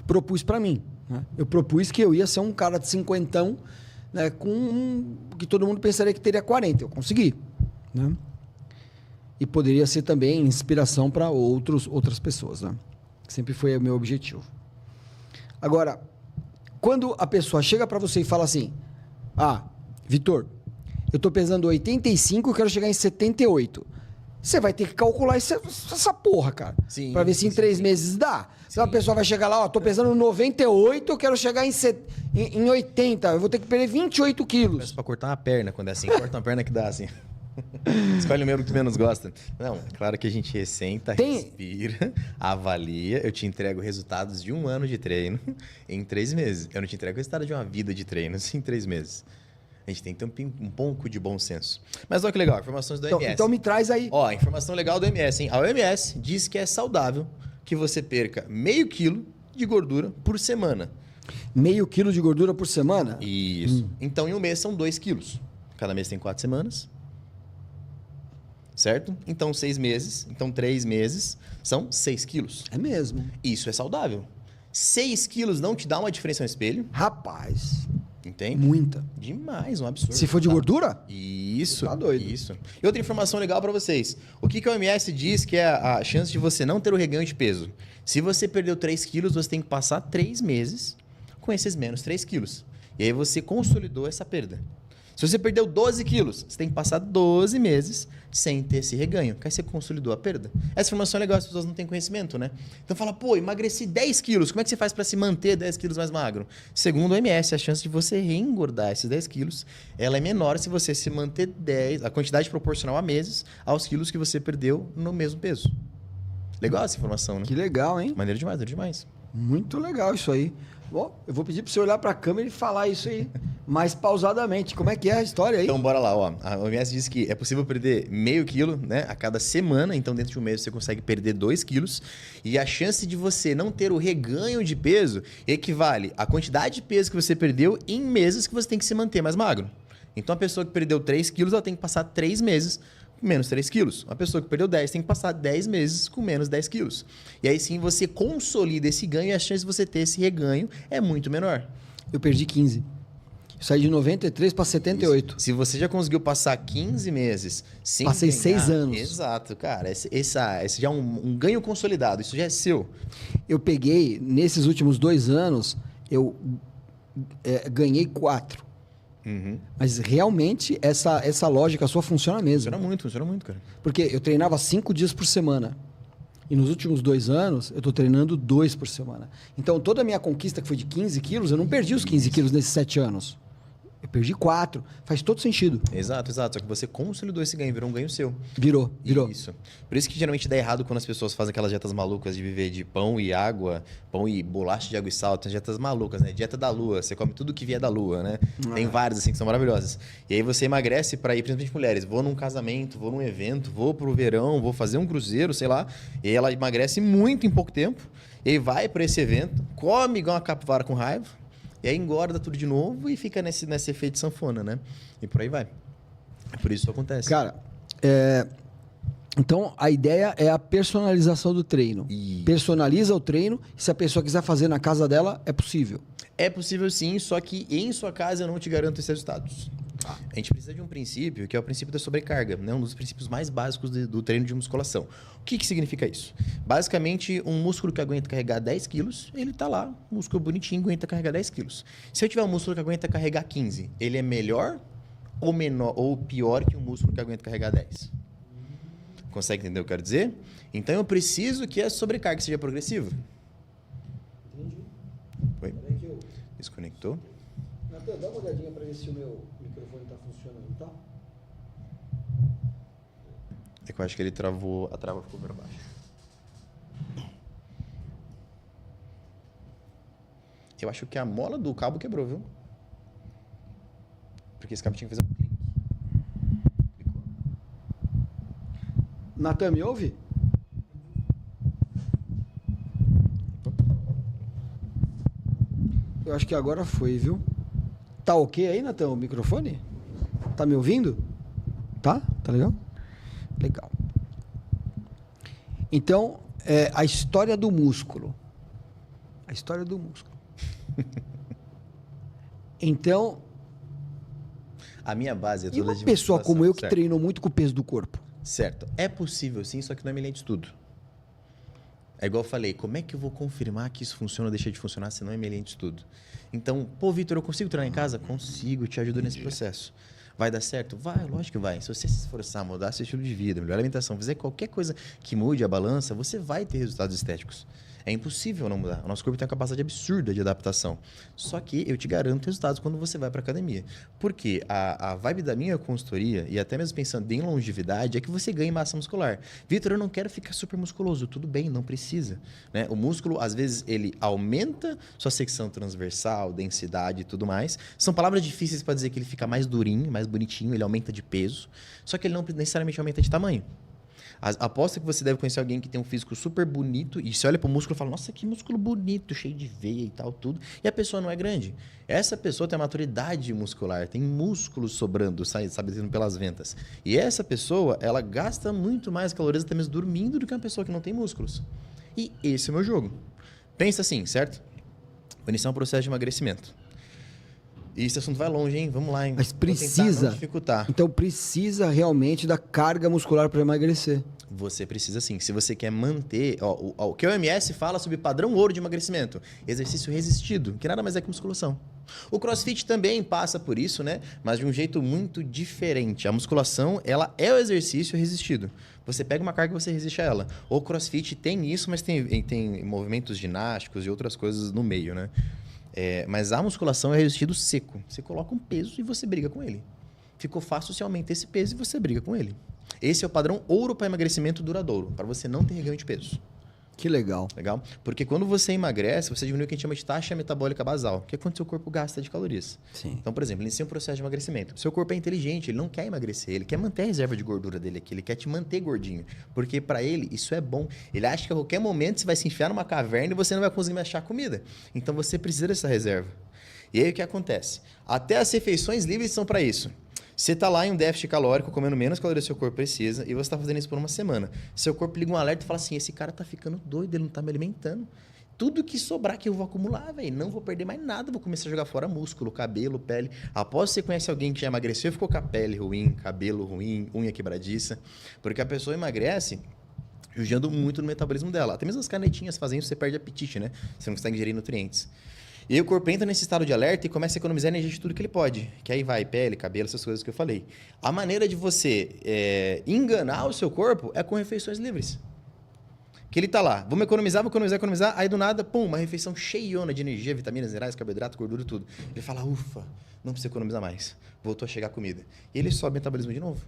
propus para mim. Né? Eu propus que eu ia ser um cara de 50, né, que todo mundo pensaria que teria 40. Eu consegui. Né? E poderia ser também inspiração para outras pessoas. Né? Sempre foi o meu objetivo. Agora, quando a pessoa chega para você e fala assim: ah, Vitor, eu estou pesando 85 e quero chegar em 78. Você vai ter que calcular essa porra, cara. Sim, para ver se em 3 meses dá. Se a pessoa vai chegar lá, ó, tô pesando 98, eu quero chegar em 80. Eu vou ter que perder 28 quilos. Peço pra cortar uma perna quando é assim. Corta uma perna que dá assim. Escolhe o membro que tu menos gosta. Não, claro que a gente senta, respira, avalia. Eu te entrego resultados de 1 ano de treino em 3 meses. Eu não te entrego o resultado de uma vida de treinos em 3 meses. A gente tem que ter um pouco de bom senso. Mas olha que legal, informações do OMS. Então me traz aí. Ó, informação legal do OMS, hein? A OMS diz que é saudável que você perca meio quilo de gordura por semana. Meio quilo de gordura por semana? Isso. Então, em um mês são 2 quilos. Cada mês tem 4 semanas. Certo? Então, 6 meses. Então, 3 meses são 6 quilos. É mesmo. Isso é saudável. 6 quilos não te dá uma diferença no espelho. Rapaz, Entende? muita. Demais, um absurdo. Se for de gordura? Isso. Tá doido. Isso. E outra informação legal para vocês. O que a OMS diz que é a chance de você não ter o reganho de peso? Se você perdeu 3 quilos, você tem que passar 3 meses com esses menos 3 quilos. E aí você consolidou essa perda. Se você perdeu 12 quilos, você tem que passar 12 meses sem ter esse reganho, que aí você consolidou a perda. Essa informação é legal, as pessoas não têm conhecimento, né? Então fala, pô, emagreci 10 quilos, como é que você faz para se manter 10 quilos mais magro? Segundo o OMS, a chance de você reengordar esses 10 quilos, ela é menor se você se manter 10, a quantidade proporcional a meses, aos quilos que você perdeu no mesmo peso. Legal essa informação, né? Que legal, hein? Maneiro demais. Muito legal isso aí. Bom, eu vou pedir para você olhar para a câmera e falar isso aí mais pausadamente. Como é que é a história aí? Então, bora lá, ó. A OMS diz que é possível perder meio quilo, né, a cada semana. Então, dentro de um mês, você consegue perder 2 quilos. E a chance de você não ter o reganho de peso equivale à quantidade de peso que você perdeu em meses que você tem que se manter mais magro. Então, a pessoa que perdeu 3 quilos, ela tem que passar 3 meses com menos 3 quilos. Uma pessoa que perdeu 10 tem que passar 10 meses com menos 10 quilos. E aí sim você consolida esse ganho e a chance de você ter esse reganho é muito menor. Eu perdi 15. Eu saí de 93 para 78. Se você já conseguiu passar 15 meses sem Passei ganhar, 6 anos. Exato, cara. Esse já é um ganho consolidado. Isso já é seu. Eu peguei, nesses últimos 2 anos, eu ganhei 4. Mas realmente essa lógica sua funciona mesmo. Funciona muito, cara. Porque eu treinava 5 dias por semana. E nos últimos 2 anos, eu estou treinando 2 por semana. Então, toda a minha conquista, que foi de 15 quilos, eu não perdi os 15 quilos nesses 7 anos. Eu perdi 4. Faz todo sentido. Exato. Só que você consolidou esse ganho, virou um ganho seu. Virou. Isso. Por isso que geralmente dá errado quando as pessoas fazem aquelas dietas malucas de viver de pão e água, pão e bolacha de água e sal. Tem dietas malucas, né? Dieta da lua. Você come tudo que vier da lua, né? Tem várias assim que são maravilhosas. E aí você emagrece para ir, principalmente mulheres. Vou num casamento, vou num evento, vou pro verão, vou fazer um cruzeiro, sei lá. E aí ela emagrece muito em pouco tempo. E aí vai para esse evento, come igual uma capivara com raiva. E aí engorda tudo de novo e fica nesse efeito sanfona, né? E por aí vai. Por isso acontece. Cara, então a ideia é a personalização do treino. E- Personaliza o treino, e se a pessoa quiser fazer na casa dela, é possível. É possível sim, só que em sua casa eu não te garanto esses resultados. A gente precisa de um princípio, que é o princípio da sobrecarga, né? Um dos princípios mais básicos do treino de musculação. O que significa isso? Basicamente, um músculo que aguenta carregar 10 quilos, ele tá lá, músculo bonitinho, aguenta carregar 10 quilos. Se eu tiver um músculo que aguenta carregar 15, ele é melhor ou menor ou pior que um músculo que aguenta carregar 10? Consegue entender o que eu quero dizer? Então eu preciso que a sobrecarga seja progressiva. Entendi. Foi? Desconectou? Natan, dá uma olhadinha para ver se o meu microfone está funcionando, tá? É que eu acho que ele travou, a trava ficou para baixo. Eu acho que a mola do cabo quebrou, viu? Porque esse cabo tinha que fazer um clique. Clicou. Natan, me ouve? Eu acho que agora foi, viu? Tá ok aí, Natan, o microfone? Tá me ouvindo? Tá? Tá legal? Legal. Então, a história do músculo. A história do músculo. Então, A minha base é e toda uma de pessoa musculação, como eu que certo? treinou muito com o peso do corpo? Certo. É possível sim, só que não é minha linha de estudo. É igual eu falei, como é que eu vou confirmar que isso funciona ou deixa de funcionar se não é minha linha de estudo? Então, pô, Vitor, eu consigo treinar em casa? Consigo, te ajudo nesse processo. Vai dar certo? Vai, lógico que vai. Se você se esforçar, mudar seu estilo de vida, melhorar a alimentação, fizer qualquer coisa que mude a balança, você vai ter resultados estéticos. É impossível não mudar. O nosso corpo tem uma capacidade absurda de adaptação. Só que eu te garanto resultados quando você vai para academia. Porque a vibe da minha consultoria, e até mesmo pensando em longevidade, é que você ganhe massa muscular. Vitor, eu não quero ficar super musculoso. Tudo bem, não precisa. Né? O músculo, às vezes, ele aumenta sua secção transversal, densidade e tudo mais. São palavras difíceis para dizer que ele fica mais durinho, mais bonitinho, ele aumenta de peso. Só que ele não necessariamente aumenta de tamanho. Aposta que você deve conhecer alguém que tem um físico super bonito e você olha pro músculo e fala, nossa, que músculo bonito, cheio de veia e tal, tudo. E a pessoa não é grande. Essa pessoa tem maturidade muscular, tem músculos sobrando, sabe, pelas ventas. E essa pessoa, ela gasta muito mais calorias até mesmo dormindo do que uma pessoa que não tem músculos. E esse é o meu jogo. Pensa assim, certo? Vou iniciar um processo de emagrecimento. E esse assunto vai longe, hein? Vamos lá, hein? Mas Vou tentar precisa. não dificultar. Então precisa realmente da carga muscular para emagrecer. Você precisa sim. Se você quer manter... o que o OMS fala sobre padrão ouro de emagrecimento? Exercício resistido, que nada mais é que musculação. O CrossFit também passa por isso, né? Mas de um jeito muito diferente. A musculação, ela é o exercício resistido. Você pega uma carga e você resiste a ela. O CrossFit tem isso, mas tem movimentos ginásticos e outras coisas no meio, né? Mas a musculação é resistido seco. Você coloca um peso e você briga com ele. Ficou fácil, você aumenta esse peso e você briga com ele. Esse é o padrão ouro para emagrecimento duradouro, para você não ter reganho de peso. Que legal. Legal? Porque quando você emagrece, você diminui o que a gente chama de taxa metabólica basal, que é quanto seu corpo gasta de calorias. Sim. Então, por exemplo, inicia um processo de emagrecimento. Seu corpo é inteligente, ele não quer emagrecer, ele quer manter a reserva de gordura dele aqui, ele quer te manter gordinho. Porque para ele isso é bom. Ele acha que a qualquer momento você vai se enfiar numa caverna e você não vai conseguir mais achar comida. Então você precisa dessa reserva. E aí o que acontece? Até as refeições livres são para isso. Você está lá em um déficit calórico, comendo menos calorias que seu corpo precisa, e você está fazendo isso por uma semana. Seu corpo liga um alerta e fala assim, esse cara está ficando doido, ele não está me alimentando. Tudo que sobrar que eu vou acumular, velho, não vou perder mais nada, vou começar a jogar fora músculo, cabelo, pele. Após você conhece alguém que já emagreceu e ficou com a pele ruim, cabelo ruim, unha quebradiça, porque a pessoa emagrece judiando muito no metabolismo dela. Até mesmo as canetinhas fazem isso, você perde apetite, né? Você não consegue ingerir nutrientes. E aí o corpo entra nesse estado de alerta e começa a economizar energia de tudo que ele pode. Que aí vai pele, cabelo, essas coisas que eu falei. A maneira de você enganar o seu corpo é com refeições livres. Que ele tá lá, vamos economizar, aí do nada, pum, uma refeição cheiona de energia, vitaminas, minerais, carboidrato, gordura, tudo. Ele fala, ufa, não precisa economizar mais. Voltou a chegar a comida. E ele sobe o metabolismo de novo.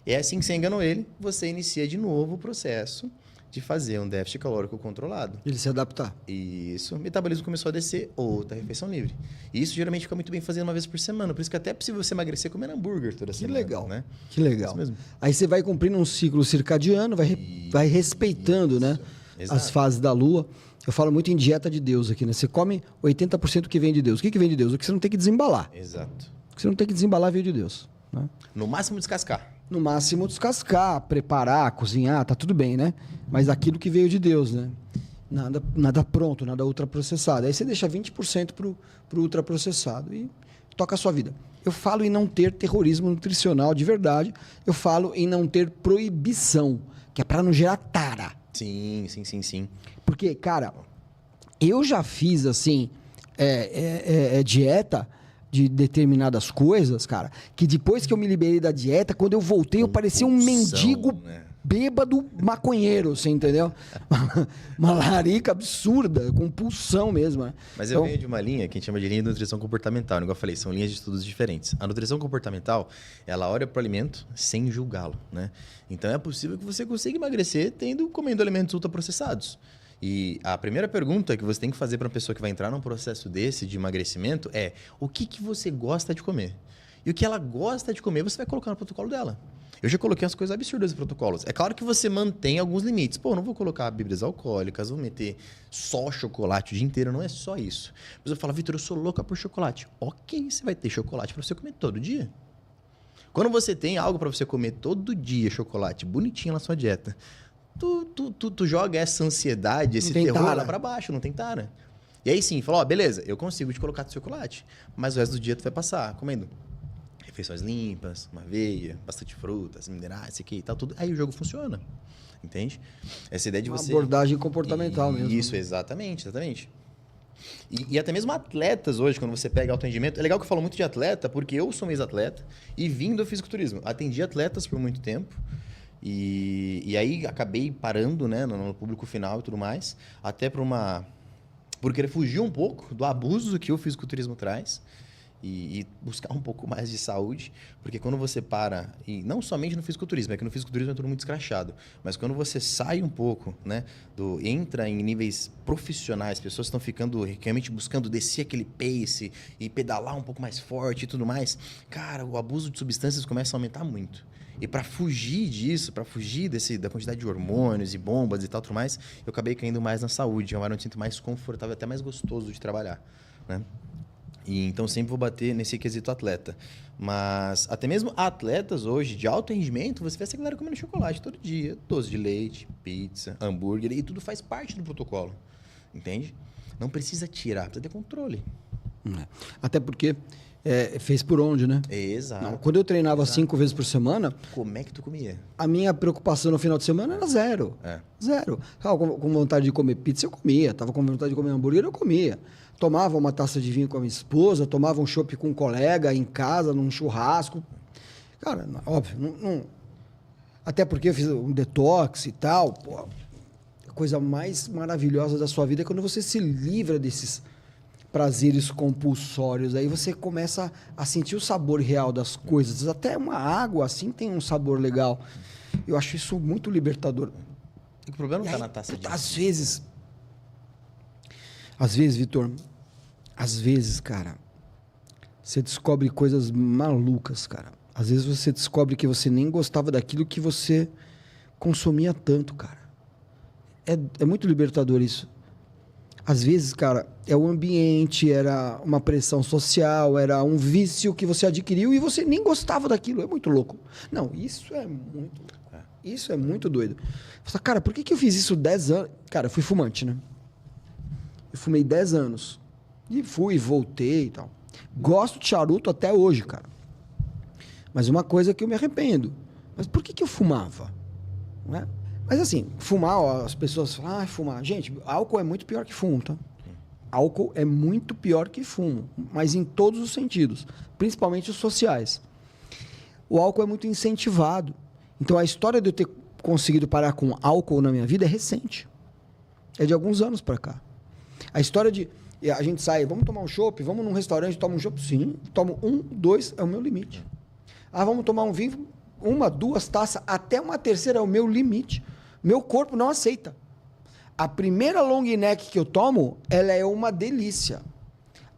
E é assim que você enganou ele, você inicia de novo o processo de fazer um déficit calórico controlado. Ele se adaptar. Isso. O metabolismo começou a descer, outra refeição livre. E isso geralmente fica muito bem fazendo uma vez por semana. Por isso que até é possível você emagrecer comendo hambúrguer toda semana. Que legal, né? Que legal. Isso mesmo. Aí você vai cumprindo um ciclo circadiano, vai respeitando, né, as fases da lua. Eu falo muito em dieta de Deus aqui, né? Você come 80% do que vem de Deus. O que vem de Deus? O que você não tem que desembalar. Exato. O que você não tem que desembalar veio de Deus. né? No máximo descascar. No máximo descascar, preparar, cozinhar, tá tudo bem, né? Mas aquilo que veio de Deus, né? Nada pronto, nada ultraprocessado. Aí você deixa 20% pro ultraprocessado e toca a sua vida. Eu falo em não ter terrorismo nutricional de verdade. Eu falo em não ter proibição, que é para não gerar tara. Sim. Porque, cara, eu já fiz, assim, dieta de determinadas coisas, cara, que depois que eu me liberei da dieta, quando eu voltei, eu parecia um mendigo bêbado maconheiro, você entendeu? Uma larica absurda, compulsão mesmo. Né? Mas eu venho de uma linha que a gente chama de linha de nutrição comportamental. Igual eu falei, são linhas de estudos diferentes. A nutrição comportamental, ela olha para o alimento sem julgá-lo, né? Então é possível que você consiga emagrecer comendo alimentos ultraprocessados. E a primeira pergunta que você tem que fazer para uma pessoa que vai entrar num processo desse de emagrecimento é: o que você gosta de comer? E o que ela gosta de comer, você vai colocar no protocolo dela. Eu já coloquei umas coisas absurdas nos protocolos. É claro que você mantém alguns limites. Pô, não vou colocar bebidas alcoólicas, vou meter só chocolate o dia inteiro, não é só isso. Mas eu falo: Vitor, eu sou louca por chocolate. Ok, você vai ter chocolate para você comer todo dia. Quando você tem algo para você comer todo dia, chocolate, bonitinho na sua dieta, tu joga essa ansiedade, esse terror lá pra baixo, não tem tara. E aí sim, fala: ó, beleza, eu consigo te colocar de chocolate, mas o resto do dia tu vai passar comendo refeições limpas, uma aveia, bastante frutas, minerais, isso aqui e tal, tudo. Aí o jogo funciona, entende? Essa ideia de uma você... abordagem comportamental mesmo. Isso, exatamente. E até mesmo atletas hoje, quando você pega alto rendimento, é legal que eu falo muito de atleta, porque eu sou um ex-atleta e vim do fisiculturismo. Atendi atletas por muito tempo. E aí acabei parando, né, no público final e tudo mais, até por querer fugir um pouco do abuso que o fisiculturismo traz e buscar um pouco mais de saúde, porque quando você para, e não somente no fisiculturismo, é que no fisiculturismo é tudo muito escrachado, mas quando você sai um pouco, né, entra em níveis profissionais, pessoas estão ficando realmente buscando descer aquele pace e pedalar um pouco mais forte e tudo mais, cara, o abuso de substâncias começa a aumentar muito. E para fugir disso, para fugir da quantidade de hormônios e bombas e tal, tudo mais, eu acabei caindo mais na saúde. É uma área onde eu me sinto mais confortável, até mais gostoso de trabalhar, né? E então sempre vou bater nesse quesito atleta. Mas até mesmo atletas hoje de alto rendimento, você vê essa galera comendo chocolate todo dia, doce de leite, pizza, hambúrguer, e tudo faz parte do protocolo, entende? Não precisa tirar, precisa ter controle. Até porque fez por onde, né? Exato. Não, quando eu treinava 5 vezes por semana... Como é que tu comia? A minha preocupação no final de semana era zero. Zero. Tava com vontade de comer pizza, eu comia. Tava com vontade de comer hambúrguer, eu comia. Tomava uma taça de vinho com a minha esposa, tomava um chopp com um colega em casa, num churrasco. Cara, óbvio, não... Até porque eu fiz um detox e tal. Pô, a coisa mais maravilhosa da sua vida é quando você se livra desses prazeres compulsórios. Aí você começa a sentir o sabor real das coisas. Até uma água assim tem um sabor legal. Eu acho isso muito libertador. E o problema não está na taça de... Às vezes, Vitor, cara, você descobre coisas malucas, cara. Às vezes você descobre que você nem gostava daquilo que você consumia tanto, cara. É muito libertador isso. Às vezes, cara, é o ambiente, era uma pressão social, era um vício que você adquiriu e você nem gostava daquilo. É muito louco. Não, isso é muito louco. Isso é muito doido. Você fala: cara, por que eu fiz isso 10 anos? Cara, eu fui fumante, né? Eu fumei 10 anos. E fui, voltei e tal. Gosto de charuto até hoje, cara. Mas uma coisa que eu me arrependo. Mas por que eu fumava? Não é? Mas assim, fumar, ó, as pessoas falam: fumar. Gente, álcool é muito pior que fumo, tá? Álcool é muito pior que fumo. Mas em todos os sentidos. Principalmente os sociais. O álcool é muito incentivado. Então a história de eu ter conseguido parar com álcool na minha vida é recente. É de alguns anos pra cá. A história de... A gente sai, vamos tomar um chopp, vamos num restaurante, toma um chopp? Sim, tomo 1, 2, é o meu limite. Vamos tomar um vinho, 1, 2 taças, até uma terceira é o meu limite. Meu corpo não aceita. A primeira long neck que eu tomo, ela é uma delícia.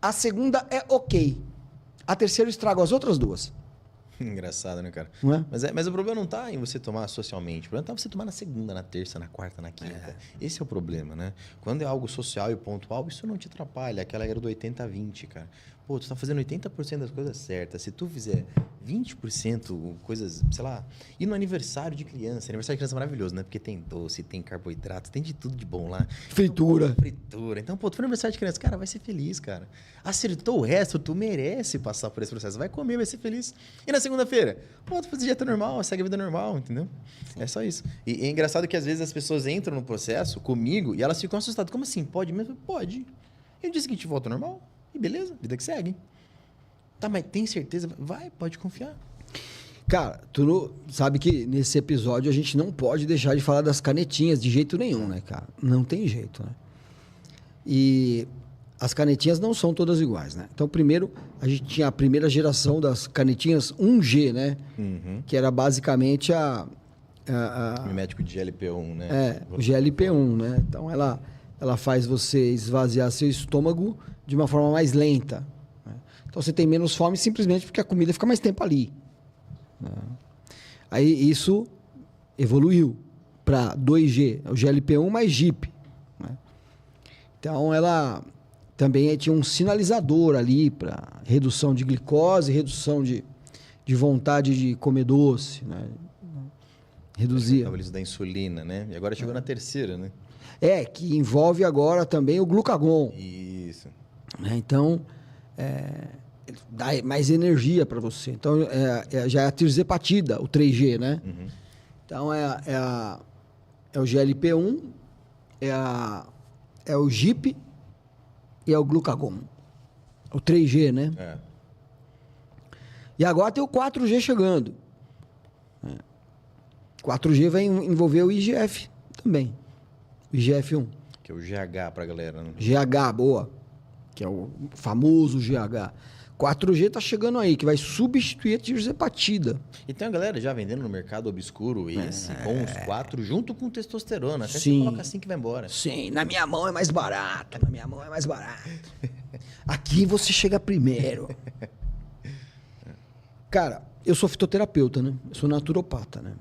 A segunda é ok. A terceira eu estrago as outras 2. Engraçado, né, cara? Não é? Mas o problema não tá em você tomar socialmente. O problema tá em você tomar na segunda, na terça, na quarta, na quinta. Esse é o problema, né? Quando é algo social e pontual, isso não te atrapalha. Aquela era do 80-20, cara. Pô, tu tá fazendo 80% das coisas certas. Se tu fizer 20% coisas, sei lá, e no aniversário de criança. Aniversário de criança é maravilhoso, né? Porque tem doce, tem carboidrato, tem de tudo de bom lá. Fritura. Então, fritura. Então, pô, tu foi no aniversário de criança, cara, vai ser feliz, cara. Acertou o resto, tu merece passar por esse processo. Vai comer, vai ser feliz. E na segunda-feira? Pô, tu faz dieta normal, segue a vida normal, entendeu? Sim. É só isso. E é engraçado que às vezes as pessoas entram no processo comigo e elas ficam assustadas. Como assim? Pode mesmo? Pode. E no dia seguinte volta ao normal. E beleza, vida que segue. Tá, mas tem certeza? Vai, pode confiar. Cara, tu sabe que nesse episódio a gente não pode deixar de falar das canetinhas de jeito nenhum, né, cara? Não tem jeito, né? E as canetinhas não são todas iguais, né? Então, primeiro, a gente tinha a primeira geração das canetinhas 1G, né? Uhum. Que era basicamente O médico de GLP-1, né? o GLP-1, né? Então, ela faz você esvaziar seu estômago de uma forma mais lenta. Né? Então, você tem menos fome simplesmente porque a comida fica mais tempo ali. Né? Aí, isso evoluiu para 2G, o GLP-1 mais GIP. Né? Então, ela também tinha um sinalizador ali para redução de glicose, redução de vontade de comer doce, né? Reduzia. O metabolismo da insulina, né? E agora chegou na terceira, né? Que envolve agora também o glucagon. Isso. Então, dá mais energia para você. Então, já é a tirzepatida, o 3G, né? Uhum. Então, é o GLP-1, é o GIP e é o glucagon. O 3G, né? É. E agora tem o 4G chegando. 4G vai envolver o IGF também. O IGF-1. Que é o GH pra galera, né? GH, boa. Que é o famoso GH. 4G tá chegando aí, que vai substituir a tirzepatida. E tem uma galera já vendendo no mercado obscuro esse, com os 4, junto com testosterona. Até Sim. você coloca assim que vai embora. Sim, na minha mão é mais barato. Na minha mão é mais barato. Aqui você chega primeiro. Cara, eu sou fitoterapeuta, né? Eu sou naturopata, né?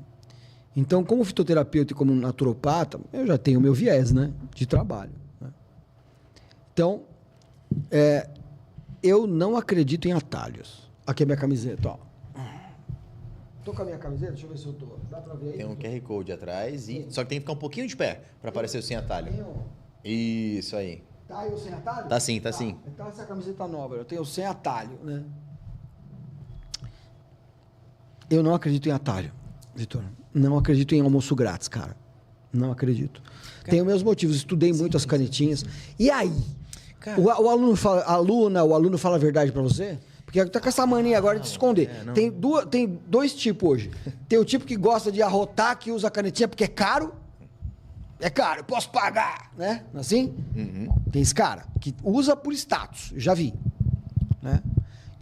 Então, como fitoterapeuta e como naturopata, eu já tenho o meu viés, né? De trabalho. Né? Então, eu não acredito em atalhos. Aqui é a minha camiseta, ó. Tô com a minha camiseta? Deixa eu ver se eu tô. Dá pra ver aí? Tem um QR Code atrás, só que tem que ficar um pouquinho de pé para aparecer o sem atalho. Isso aí. Tá aí o sem atalho? Tá sim, tá sim. Então essa camiseta nova, eu tenho o sem atalho, né? Eu não acredito em atalho, Vitor. Não acredito em almoço grátis, cara. Não acredito. Tenho meus motivos, estudei muito as canetinhas. E aí? Cara, o aluno fala a verdade pra você? Porque tá com essa mania agora de se esconder. Tem dois tipos hoje. Tem o tipo que gosta de arrotar, que usa canetinha porque é caro. É caro, eu posso pagar, né? Assim? Uhum. Tem esse cara que usa por status, já vi. Né?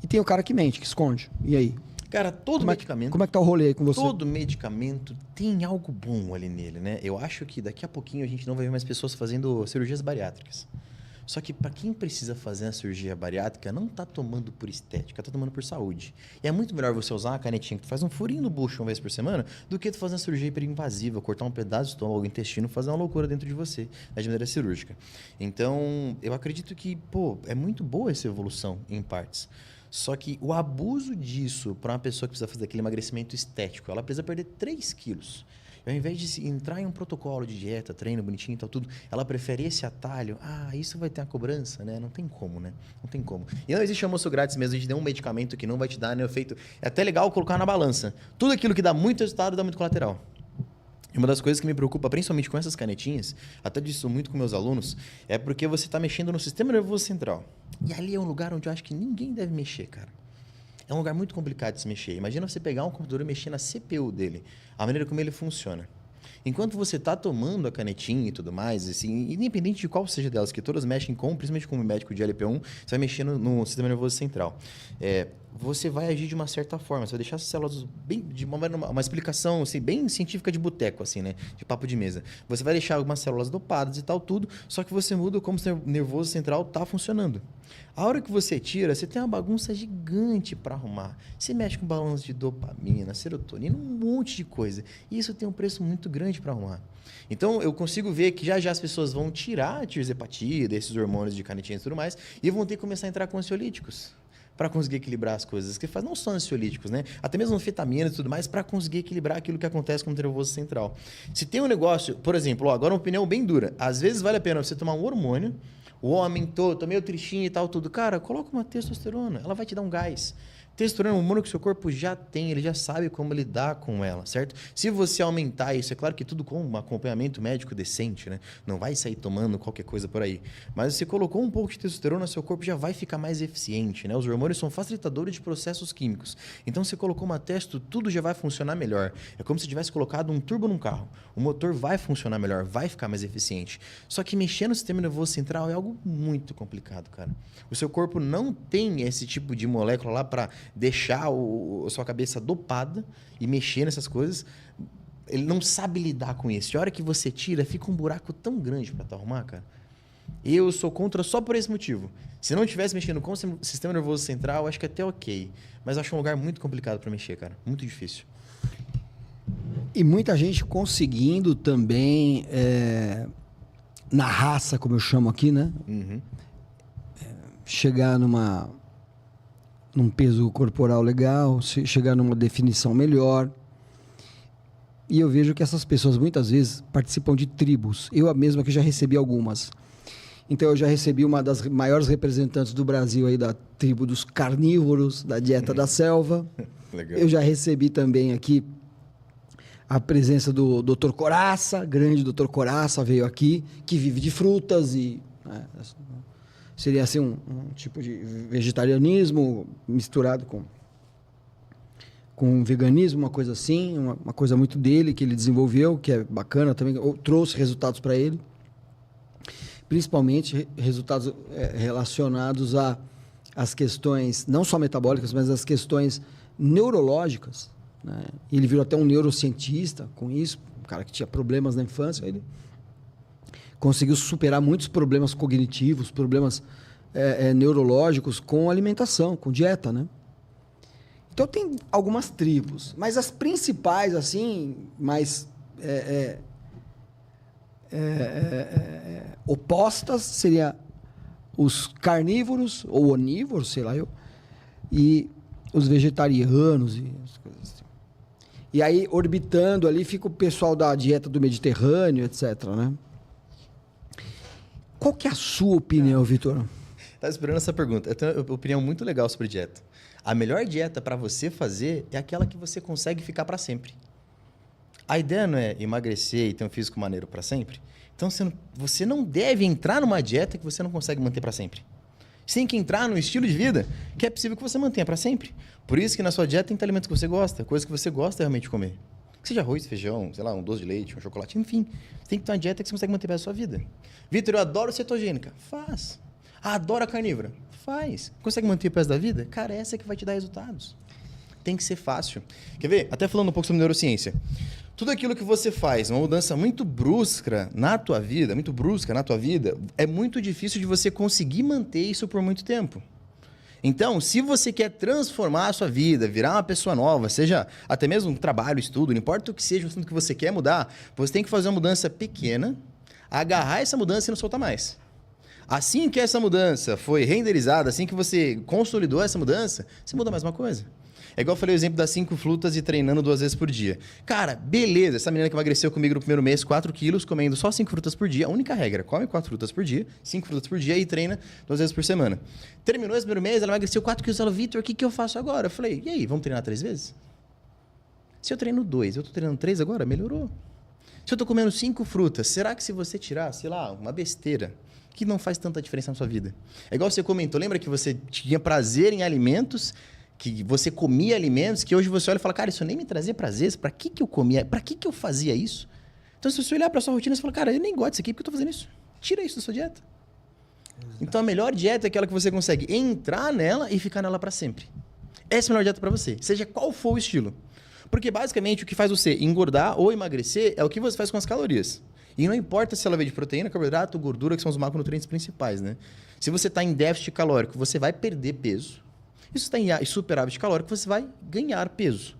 E tem o cara que mente, que esconde. E aí? Cara, todo medicamento... Como é que tá o rolê aí com você? Todo medicamento tem algo bom ali nele, né? Eu acho que daqui a pouquinho a gente não vai ver mais pessoas fazendo cirurgias bariátricas. Só que para quem precisa fazer a cirurgia bariátrica, não tá tomando por estética, tá tomando por saúde. E é muito melhor você usar uma canetinha que tu faz um furinho no bucho uma vez por semana, do que tu fazer uma cirurgia hiperinvasiva, cortar um pedaço do estômago, intestino, fazer uma loucura dentro de você, de maneira cirúrgica. Então, eu acredito que, é muito boa essa evolução em partes. Só que o abuso disso para uma pessoa que precisa fazer aquele emagrecimento estético, ela precisa perder 3 quilos. E ao invés de entrar em um protocolo de dieta, treino bonitinho e tal, tudo, ela prefere esse atalho. Isso vai ter uma cobrança, né? Não tem como, né? Não tem como. E não existe almoço grátis mesmo, a gente dá um medicamento que não vai te dar nenhum efeito. É até legal colocar na balança. Tudo aquilo que dá muito resultado, dá muito colateral. E uma das coisas que me preocupa, principalmente com essas canetinhas, até disso muito com meus alunos, é porque você está mexendo no sistema nervoso central. E ali é um lugar onde eu acho que ninguém deve mexer, cara. É um lugar muito complicado de se mexer. Imagina você pegar um computador e mexer na CPU dele, a maneira como ele funciona. Enquanto você está tomando a canetinha e tudo mais, assim, independente de qual seja delas, que todas mexem principalmente com o médico de LP1, você vai mexer no sistema nervoso central. Você vai agir de uma certa forma, você vai deixar as células bem, de uma explicação assim, bem científica de boteco, assim, né? De papo de mesa. Você vai deixar algumas células dopadas e tal, tudo, só que você muda como o sistema nervoso central está funcionando. A hora que você tira, você tem uma bagunça gigante para arrumar. Você mexe com balanço de dopamina, serotonina, um monte de coisa. E isso tem um preço muito grande para arrumar. Então, eu consigo ver que já as pessoas vão tirar a tirzepatida, esses hormônios de canetinha e tudo mais, e vão ter que começar a entrar com ansiolíticos. para conseguir equilibrar as coisas. Que faz não só ansiolíticos, né? Até mesmo anfetaminas e tudo mais, para conseguir equilibrar aquilo que acontece com o nervoso central. Se tem um negócio, por exemplo, agora uma opinião bem dura. Às vezes vale a pena você tomar um hormônio, o homem tô meio tristinho e tal, tudo. Cara, coloca uma testosterona, ela vai te dar um gás. Testosterona é um hormônio que o seu corpo já tem, ele já sabe como lidar com ela, certo? Se você aumentar isso, é claro que tudo com um acompanhamento médico decente, né? Não vai sair tomando qualquer coisa por aí. Mas se colocou um pouco de testosterona, seu corpo já vai ficar mais eficiente, né? Os hormônios são facilitadores de processos químicos. Então, se colocou uma testo, tudo já vai funcionar melhor. É como se tivesse colocado um turbo num carro. O motor vai funcionar melhor, vai ficar mais eficiente. Só que mexer no sistema nervoso central é algo muito complicado, cara. O seu corpo não tem esse tipo de molécula lá para deixar a sua cabeça dopada e mexer nessas coisas. Ele não sabe lidar com isso. E a hora que você tira, fica um buraco tão grande para tu arrumar, cara. Eu sou contra só por esse motivo. Se não tivesse mexendo com o sistema nervoso central, acho que até ok. Mas acho um lugar muito complicado para mexer, cara. Muito difícil. E muita gente conseguindo também, na raça, como eu chamo aqui, né? Uhum. Chegar num peso corporal legal, chegar numa definição melhor. E eu vejo que essas pessoas muitas vezes participam de tribos. Eu mesmo que já recebi algumas. Então eu já recebi uma das maiores representantes do Brasil aí da tribo dos carnívoros, da dieta da selva. Legal. Eu já recebi também aqui a presença do Dr. Coraça, grande Dr. Coraça veio aqui, que vive de frutas e... né, seria assim um tipo de vegetarianismo misturado com veganismo, uma coisa assim, uma coisa muito dele que ele desenvolveu, que é bacana também, trouxe resultados para ele, principalmente resultados relacionados às questões, não só metabólicas, mas às questões neurológicas, né? Ele virou até um neurocientista com isso, um cara que tinha problemas na infância, ele conseguiu superar muitos problemas cognitivos, problemas neurológicos com alimentação, com dieta, né? Então tem algumas tribos, mas as principais, assim, mais opostas, seria os carnívoros, ou onívoros, sei lá eu, e os vegetarianos e as coisas assim. E aí, orbitando ali, fica o pessoal da dieta do Mediterrâneo, etc., né? Qual que é a sua opinião, Vitor? Estava esperando essa pergunta. Eu tenho uma opinião muito legal sobre dieta. A melhor dieta para você fazer é aquela que você consegue ficar para sempre. A ideia não é emagrecer e ter um físico maneiro para sempre. Então, você não deve entrar numa dieta que você não consegue manter para sempre. Você tem que entrar num estilo de vida que é possível que você mantenha para sempre. Por isso que na sua dieta tem que ter alimentos que você gosta, coisas que você gosta realmente de comer. Que seja arroz, feijão, sei lá, um doce de leite, um chocolate, enfim. Você tem que ter uma dieta que você consegue manter para a sua vida. Vitor, eu adoro cetogênica. Faz. Adoro a carnívora. Faz. Consegue manter o resto da vida? Cara, essa é que vai te dar resultados. Tem que ser fácil. Quer ver? Até falando um pouco sobre neurociência. Tudo aquilo que você faz, uma mudança muito brusca na tua vida, é muito difícil de você conseguir manter isso por muito tempo. Então, se você quer transformar a sua vida, virar uma pessoa nova, seja até mesmo um trabalho, estudo, não importa o que seja o assunto que você quer mudar, você tem que fazer uma mudança pequena, agarrar essa mudança e não soltar mais. Assim que essa mudança foi renderizada, assim que você consolidou essa mudança, você muda mais uma coisa. É igual eu falei o exemplo das 5 frutas e treinando 2 vezes por dia. Cara, beleza, essa menina que emagreceu comigo no primeiro mês, 4 quilos, comendo só 5 frutas por dia. A única regra, come 4 frutas por dia, 5 frutas por dia e treina 2 vezes por semana. Terminou esse primeiro mês, ela emagreceu 4 quilos. Ela, Vitor, o que eu faço agora? Eu falei, e aí, vamos treinar 3 vezes? Se eu treino 2, eu tô treinando 3 agora? Melhorou. Se eu tô comendo 5 frutas, será que se você tirar, sei lá, uma besteira, que não faz tanta diferença na sua vida? É igual você comentou, lembra que você tinha prazer em alimentos, que você comia alimentos, que hoje você olha e fala, cara, isso nem me trazia prazer, para que eu comia, para que eu fazia isso? Então, se você olhar para sua rotina, você fala, cara, eu nem gosto disso aqui, porque eu tô fazendo isso? Tira isso da sua dieta. Exato. Então, a melhor dieta é aquela que você consegue entrar nela e ficar nela para sempre. Essa é a melhor dieta para você, seja qual for o estilo. Porque, basicamente, o que faz você engordar ou emagrecer é o que você faz com as calorias. E não importa se ela vem de proteína, carboidrato, gordura, que são os macronutrientes principais, né? Se você está em déficit calórico, você vai perder peso. E se está em superávit calórico, você vai ganhar peso.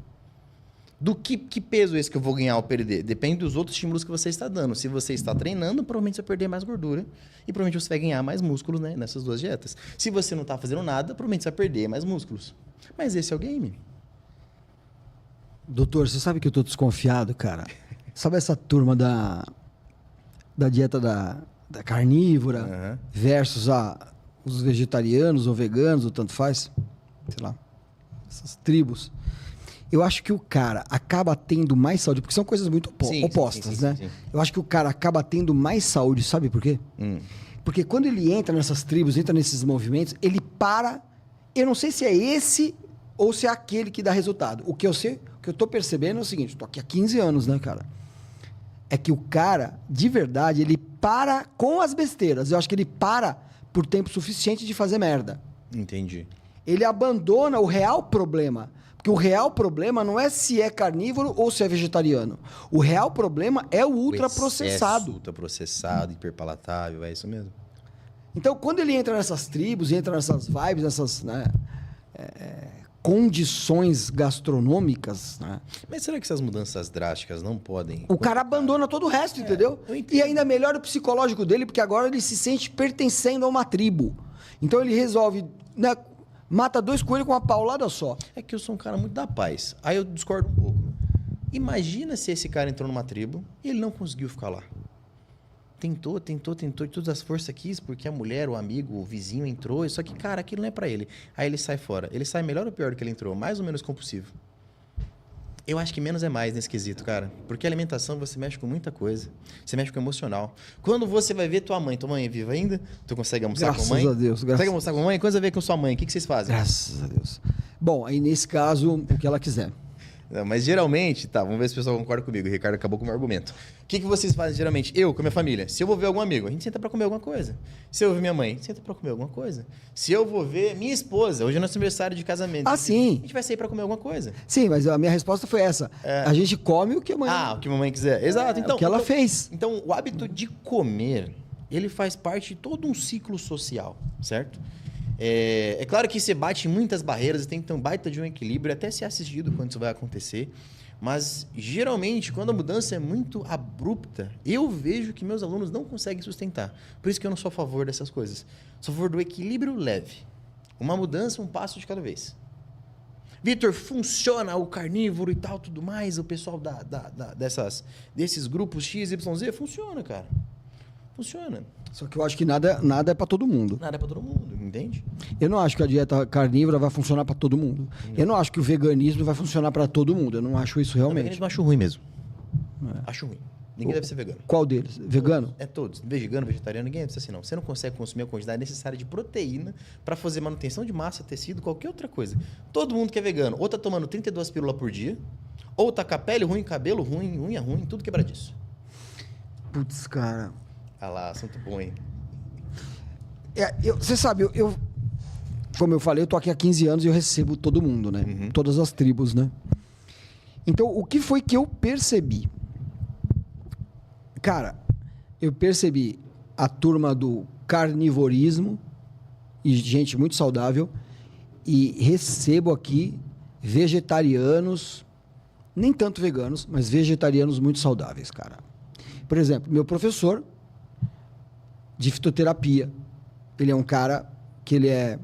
Do que peso esse que eu vou ganhar ou perder? Depende dos outros estímulos que você está dando. Se você está treinando, provavelmente você vai perder mais gordura e provavelmente você vai ganhar mais músculos, né, nessas duas dietas. Se você não está fazendo nada, provavelmente você vai perder mais músculos. Mas esse é o game. Doutor, você sabe que eu tô desconfiado, cara? Sabe essa turma da dieta da carnívora versus os vegetarianos ou veganos, ou tanto faz? Sei lá. Essas tribos. Eu acho que o cara acaba tendo mais saúde, porque são coisas muito opostas, né? Sim. Eu acho que o cara acaba tendo mais saúde, sabe por quê? Porque quando ele entra nessas tribos, entra nesses movimentos, ele para. Eu não sei se é esse ou se é aquele que dá resultado. O que eu sei, o que eu tô percebendo é o seguinte: tô aqui há 15 anos, né, cara? É que o cara, de verdade, ele para com as besteiras. Eu acho que ele para por tempo suficiente de fazer merda. Entendi. Ele abandona o real problema. Porque o real problema não é se é carnívoro ou se é vegetariano. O real problema é o ultraprocessado. Ultraprocessado, hiperpalatável, é isso mesmo. Então, quando ele entra nessas tribos, entra nessas vibes, nessas condições gastronômicas, né? Mas será que essas mudanças drásticas não podem... O cara abandona todo o resto, entendeu? E ainda melhora o psicológico dele, porque agora ele se sente pertencendo a uma tribo. Então, ele resolve... né, mata 2 coelhos com uma paulada só. É que eu sou um cara muito da paz. Aí eu discordo um pouco. Imagina se esse cara entrou numa tribo e ele não conseguiu ficar lá. Tentou, de todas as forças quis, porque a mulher, o amigo, o vizinho entrou, só que, cara, aquilo não é pra ele. Aí ele sai fora. Ele sai melhor ou pior do que ele entrou? Mais ou menos compulsivo. Eu acho que menos é mais nesse quesito, cara. Porque a alimentação, você mexe com muita coisa. Você mexe com o emocional. Quando você vai ver tua mãe é viva ainda? Tu consegue almoçar com a mãe? Graças a Deus. Consegue almoçar com a mãe? Quando você vai ver com sua mãe, o que vocês fazem? Graças a Deus. Bom, aí nesse caso, o que ela quiser. Não, mas geralmente, tá, vamos ver se o pessoal concorda comigo. O Ricardo acabou com o meu argumento. O que vocês fazem geralmente? Eu, com a minha família. Se eu vou ver algum amigo, a gente senta pra comer alguma coisa. Se eu vou ver minha mãe, senta pra comer alguma coisa. Se eu vou ver minha esposa, hoje é nosso aniversário de casamento. Ah, sim. A gente vai sair pra comer alguma coisa. Sim, mas a minha resposta foi essa. A gente come o que a mãe... o que a mamãe quiser. Exato. Então, o que ela fez. Então, o hábito de comer, ele faz parte de todo um ciclo social, certo? É claro que você bate em muitas barreiras, tem que ter um baita de um equilíbrio, até ser assistido quando isso vai acontecer. Mas, geralmente, quando a mudança é muito abrupta, eu vejo que meus alunos não conseguem sustentar. Por isso que eu não sou a favor dessas coisas. Sou a favor do equilíbrio leve. Uma mudança, um passo de cada vez. Vitor, funciona o carnívoro e tal, tudo mais, o pessoal desses grupos X, Y, Z? Funciona, cara. Funciona. Só que eu acho que nada é pra todo mundo. Nada é pra todo mundo, entende? Eu não acho que a dieta carnívora vai funcionar pra todo mundo. Eu não acho que o veganismo vai funcionar pra todo mundo. Eu não acho isso realmente. O veganismo eu acho ruim mesmo. Acho ruim. Ninguém deve ser vegano. Qual deles? Vegano? Todos. Vegano, vegetariano, ninguém deve ser assim, não. Você não consegue consumir a quantidade necessária de proteína pra fazer manutenção de massa, tecido, qualquer outra coisa. Todo mundo que é vegano, ou tá tomando 32 pílulas por dia, ou tá com a pele ruim, cabelo ruim, unha ruim, tudo quebradiço. Putz, cara... Ah lá, assunto bom, hein? Você sabe, como eu falei, eu tô aqui há 15 anos e eu recebo todo mundo, né? Todas as tribos, né? Então, o que foi que eu percebi? Cara, eu percebi a turma do carnivorismo e gente muito saudável e recebo aqui vegetarianos, nem tanto veganos, mas vegetarianos muito saudáveis, cara. Por exemplo, meu professor de fitoterapia. Ele é um cara que ele é,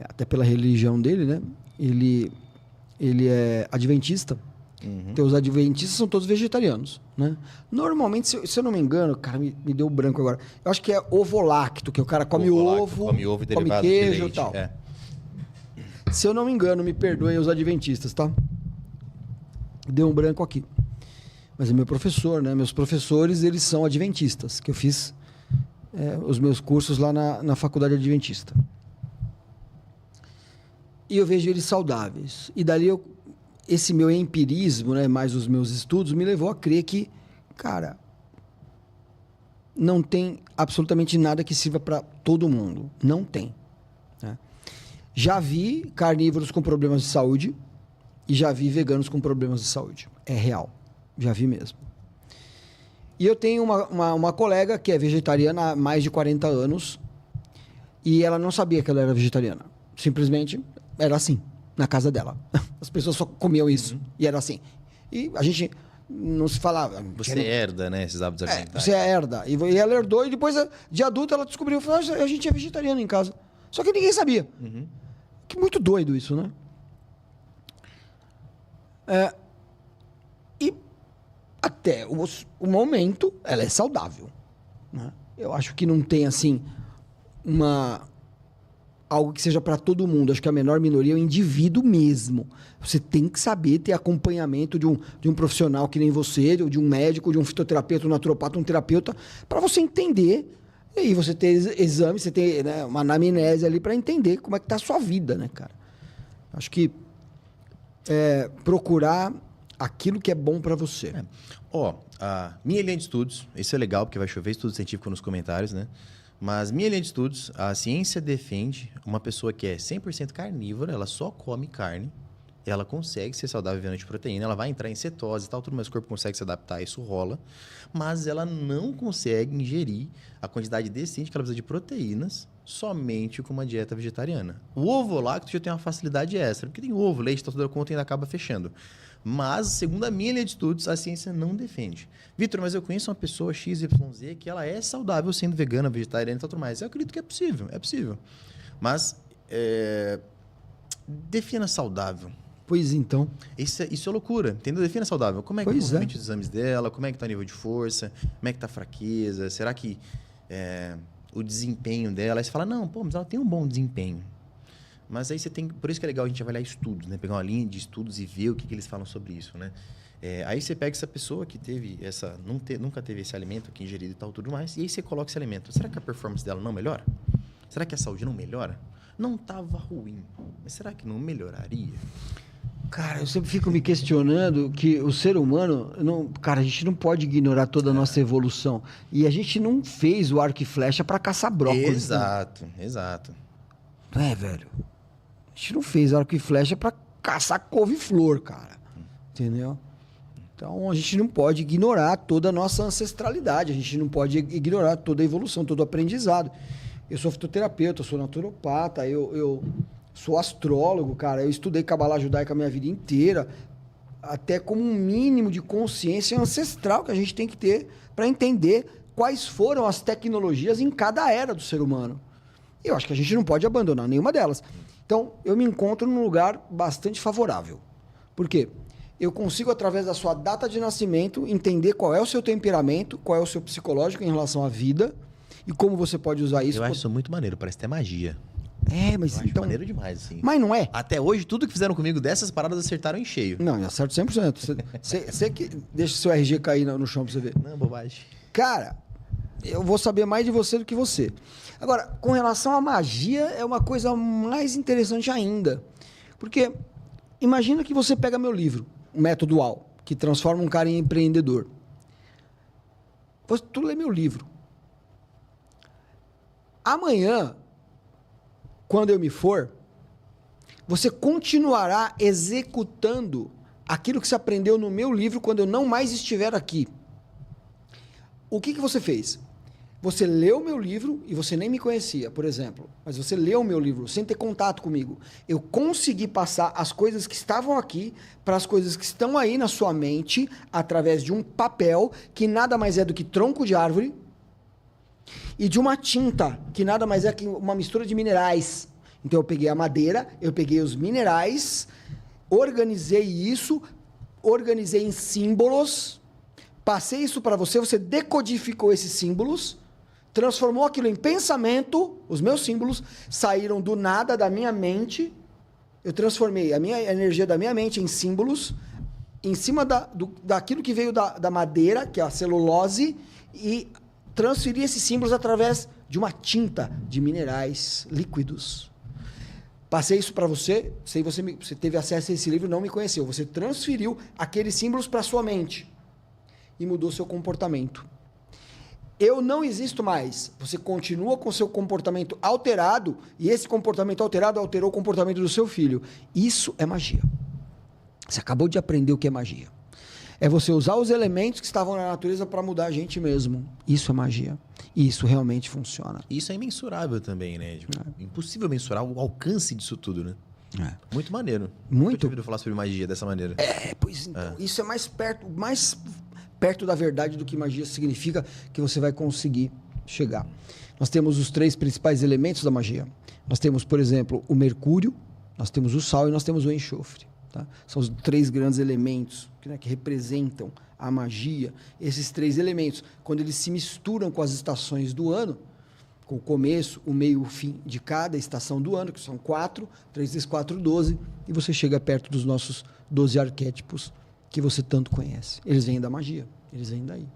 até pela religião dele, né? Ele é adventista. Então, os adventistas são todos vegetarianos, né? Normalmente, se eu não me engano, cara, me deu branco agora. Eu acho que é ovolacto, que o cara come ovo e come queijo e tal. Se eu não me engano, me perdoem os adventistas, tá? Deu um branco aqui. Mas é meu professor, né? Meus professores, eles são adventistas, que eu fiz os meus cursos lá na faculdade adventista. E eu vejo eles saudáveis. E dali esse meu empirismo, né, mais os meus estudos, me levou a crer que, cara, não tem absolutamente nada que sirva para todo mundo. Não tem. Né? Já vi carnívoros com problemas de saúde e já vi veganos com problemas de saúde. É real. Já vi mesmo. E eu tenho uma colega que é vegetariana há mais de 40 anos e ela não sabia que ela era vegetariana. Simplesmente era assim. na casa dela. As pessoas só comiam isso. E era assim. E a gente não se falava. Você herda, né, esses hábitos alimentares. Você herda. E ela herdou, e depois, de adulta, ela descobriu. Falou, a gente é vegetariano em casa. Só que ninguém sabia. Que muito doido isso, né? E até o momento, ela é saudável. Né? Eu acho que não tem, assim, algo que seja para todo mundo. Acho que a menor minoria é o indivíduo mesmo. Você tem que saber ter acompanhamento de um profissional que nem você, de um médico, de um fitoterapeuta, um naturopata, um terapeuta, para você entender. E aí você ter exame, você ter, né, uma anamnese ali para entender como é que tá a sua vida, né, cara? Acho que procurar aquilo que é bom para você. A minha linha de estudos, isso é legal, porque vai chover estudo científico nos comentários, né? Mas minha linha de estudos, a ciência defende uma pessoa que é 100% carnívora, ela só come carne, ela consegue ser saudável vivendo de proteína, ela vai entrar em cetose e tal, tudo, mas o corpo consegue se adaptar, isso rola, mas ela não consegue ingerir a quantidade decente que ela precisa de proteínas somente com uma dieta vegetariana. O ovo lácteo já tem uma facilidade extra, porque tem ovo, leite, toda a conta ainda acaba fechando. Mas, segundo a minha linha de estudos, a ciência não defende. Vitor, mas eu conheço uma pessoa XYZ que ela é saudável sendo vegana, vegetariana e tudo mais. Eu acredito que é possível. Mas, defina saudável. Pois então. Isso é loucura, entendeu? Defina saudável. Como é que os exames dela, como é que tá o nível de força, como é que tá a fraqueza, será que o desempenho dela... Aí você fala, não, mas ela tem um bom desempenho. Mas aí você tem... Por isso que é legal a gente avaliar estudos, né? Pegar uma linha de estudos e ver o que eles falam sobre isso, né? Aí você pega essa pessoa que teve nunca teve esse alimento aqui ingerido e tal, tudo mais, e aí você coloca esse alimento. Será que a performance dela não melhora? Será que a saúde não melhora? Não estava ruim, mas será que não melhoraria? Cara, eu sempre fico me questionando que o ser humano... Cara, a gente não pode ignorar toda a nossa evolução. E a gente não fez o arco e flecha para caçar brócolis. Exato. Velho? A gente não fez arco e flecha para caçar couve-flor, cara. Entendeu? Então, a gente não pode ignorar toda a nossa ancestralidade. A gente não pode ignorar toda a evolução, todo o aprendizado. Eu sou fitoterapeuta, eu sou naturopata, eu sou astrólogo, cara. Eu estudei Cabala Judaica a minha vida inteira. Até como um mínimo de consciência ancestral que a gente tem que ter para entender quais foram as tecnologias em cada era do ser humano. E eu acho que a gente não pode abandonar nenhuma delas. Então, eu me encontro num lugar bastante favorável. Por quê? Eu consigo, através da sua data de nascimento, entender qual é o seu temperamento, qual é o seu psicológico em relação à vida e como você pode usar isso. Eu acho isso muito maneiro, parece até magia. Mas eu acho maneiro demais, assim. Mas não é? Até hoje, tudo que fizeram comigo dessas paradas acertaram em cheio. Não, eu acerto 100%. Você que deixa seu RG cair no chão pra você ver. Não, bobagem. Cara, eu vou saber mais de você do que você. Agora, com relação à magia, é uma coisa mais interessante ainda. Porque imagina que você pega meu livro, o Método UAU, que transforma um cara em empreendedor. Tu lê meu livro. Amanhã, quando eu me for, você continuará executando aquilo que você aprendeu no meu livro quando eu não mais estiver aqui. O que você fez? Você leu o meu livro e você nem me conhecia, por exemplo. Mas você leu o meu livro sem ter contato comigo. Eu consegui passar as coisas que estavam aqui para as coisas que estão aí na sua mente através de um papel que nada mais é do que tronco de árvore e de uma tinta que nada mais é que uma mistura de minerais. Então eu peguei a madeira, eu peguei os minerais, organizei isso, organizei em símbolos, passei isso para você, você decodificou esses símbolos, transformou aquilo em pensamento, os meus símbolos saíram do nada da minha mente, eu transformei a energia da minha mente em símbolos, em cima daquilo que veio da madeira, que é a celulose, e transferi esses símbolos através de uma tinta de minerais líquidos. Passei isso para você, você teve acesso a esse livro e não me conheceu. Você transferiu aqueles símbolos para sua mente e mudou seu comportamento. Eu não existo mais. Você continua com seu comportamento alterado e esse comportamento alterado alterou o comportamento do seu filho. Isso é magia. Você acabou de aprender o que é magia. É você usar os elementos que estavam na natureza para mudar a gente mesmo. Isso é magia. E isso realmente funciona. Isso é imensurável também, né? Impossível mensurar o alcance disso tudo, né? Muito maneiro. Muito. Eu tinha ouvido falar sobre magia dessa maneira. Pois então, isso é mais perto da verdade do que magia significa que você vai conseguir chegar. Nós temos os 3 principais elementos da magia. Nós temos, por exemplo, o mercúrio, nós temos o sal e nós temos o enxofre. Tá? São os 3 grandes elementos que representam a magia. Esses 3 elementos, quando eles se misturam com as estações do ano, com o começo, o meio e o fim de cada estação do ano, que são 4, 3 vezes 4, 12, e você chega perto dos nossos 12 arquétipos que você tanto conhece. Eles vêm da magia, eles vêm daí.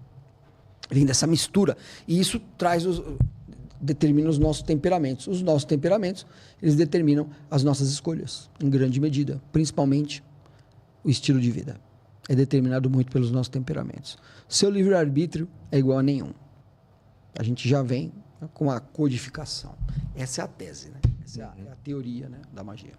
Vêm dessa mistura. E isso determina os nossos temperamentos. Os nossos temperamentos, eles determinam as nossas escolhas, em grande medida. Principalmente o estilo de vida. É determinado muito pelos nossos temperamentos. Seu livre-arbítrio é igual a nenhum. A gente já vem com a codificação. Essa é a tese, né? Essa é a teoria, né, da magia.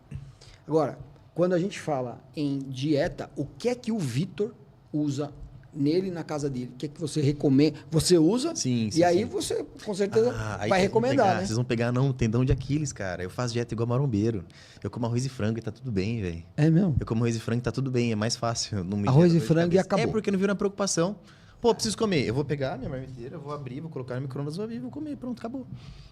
Agora, quando a gente fala em dieta, o que é que o Vitor usa nele na casa dele? O que é que você recomenda? Você usa? Sim, e aí você, com certeza, vai recomendar, né? Vocês vão pegar, não, tendão de Aquiles, cara. Eu faço dieta igual marombeiro. Eu como arroz e frango e tá tudo bem, velho. É mesmo? Eu como arroz e frango e tá tudo bem, é mais fácil. Não me Arroz gera e frango e acabou. É porque não vira uma preocupação. Pô, preciso comer. Eu vou pegar minha marmiteira, vou abrir, vou colocar no micro-ondas, vou abrir, vou comer. Pronto, acabou.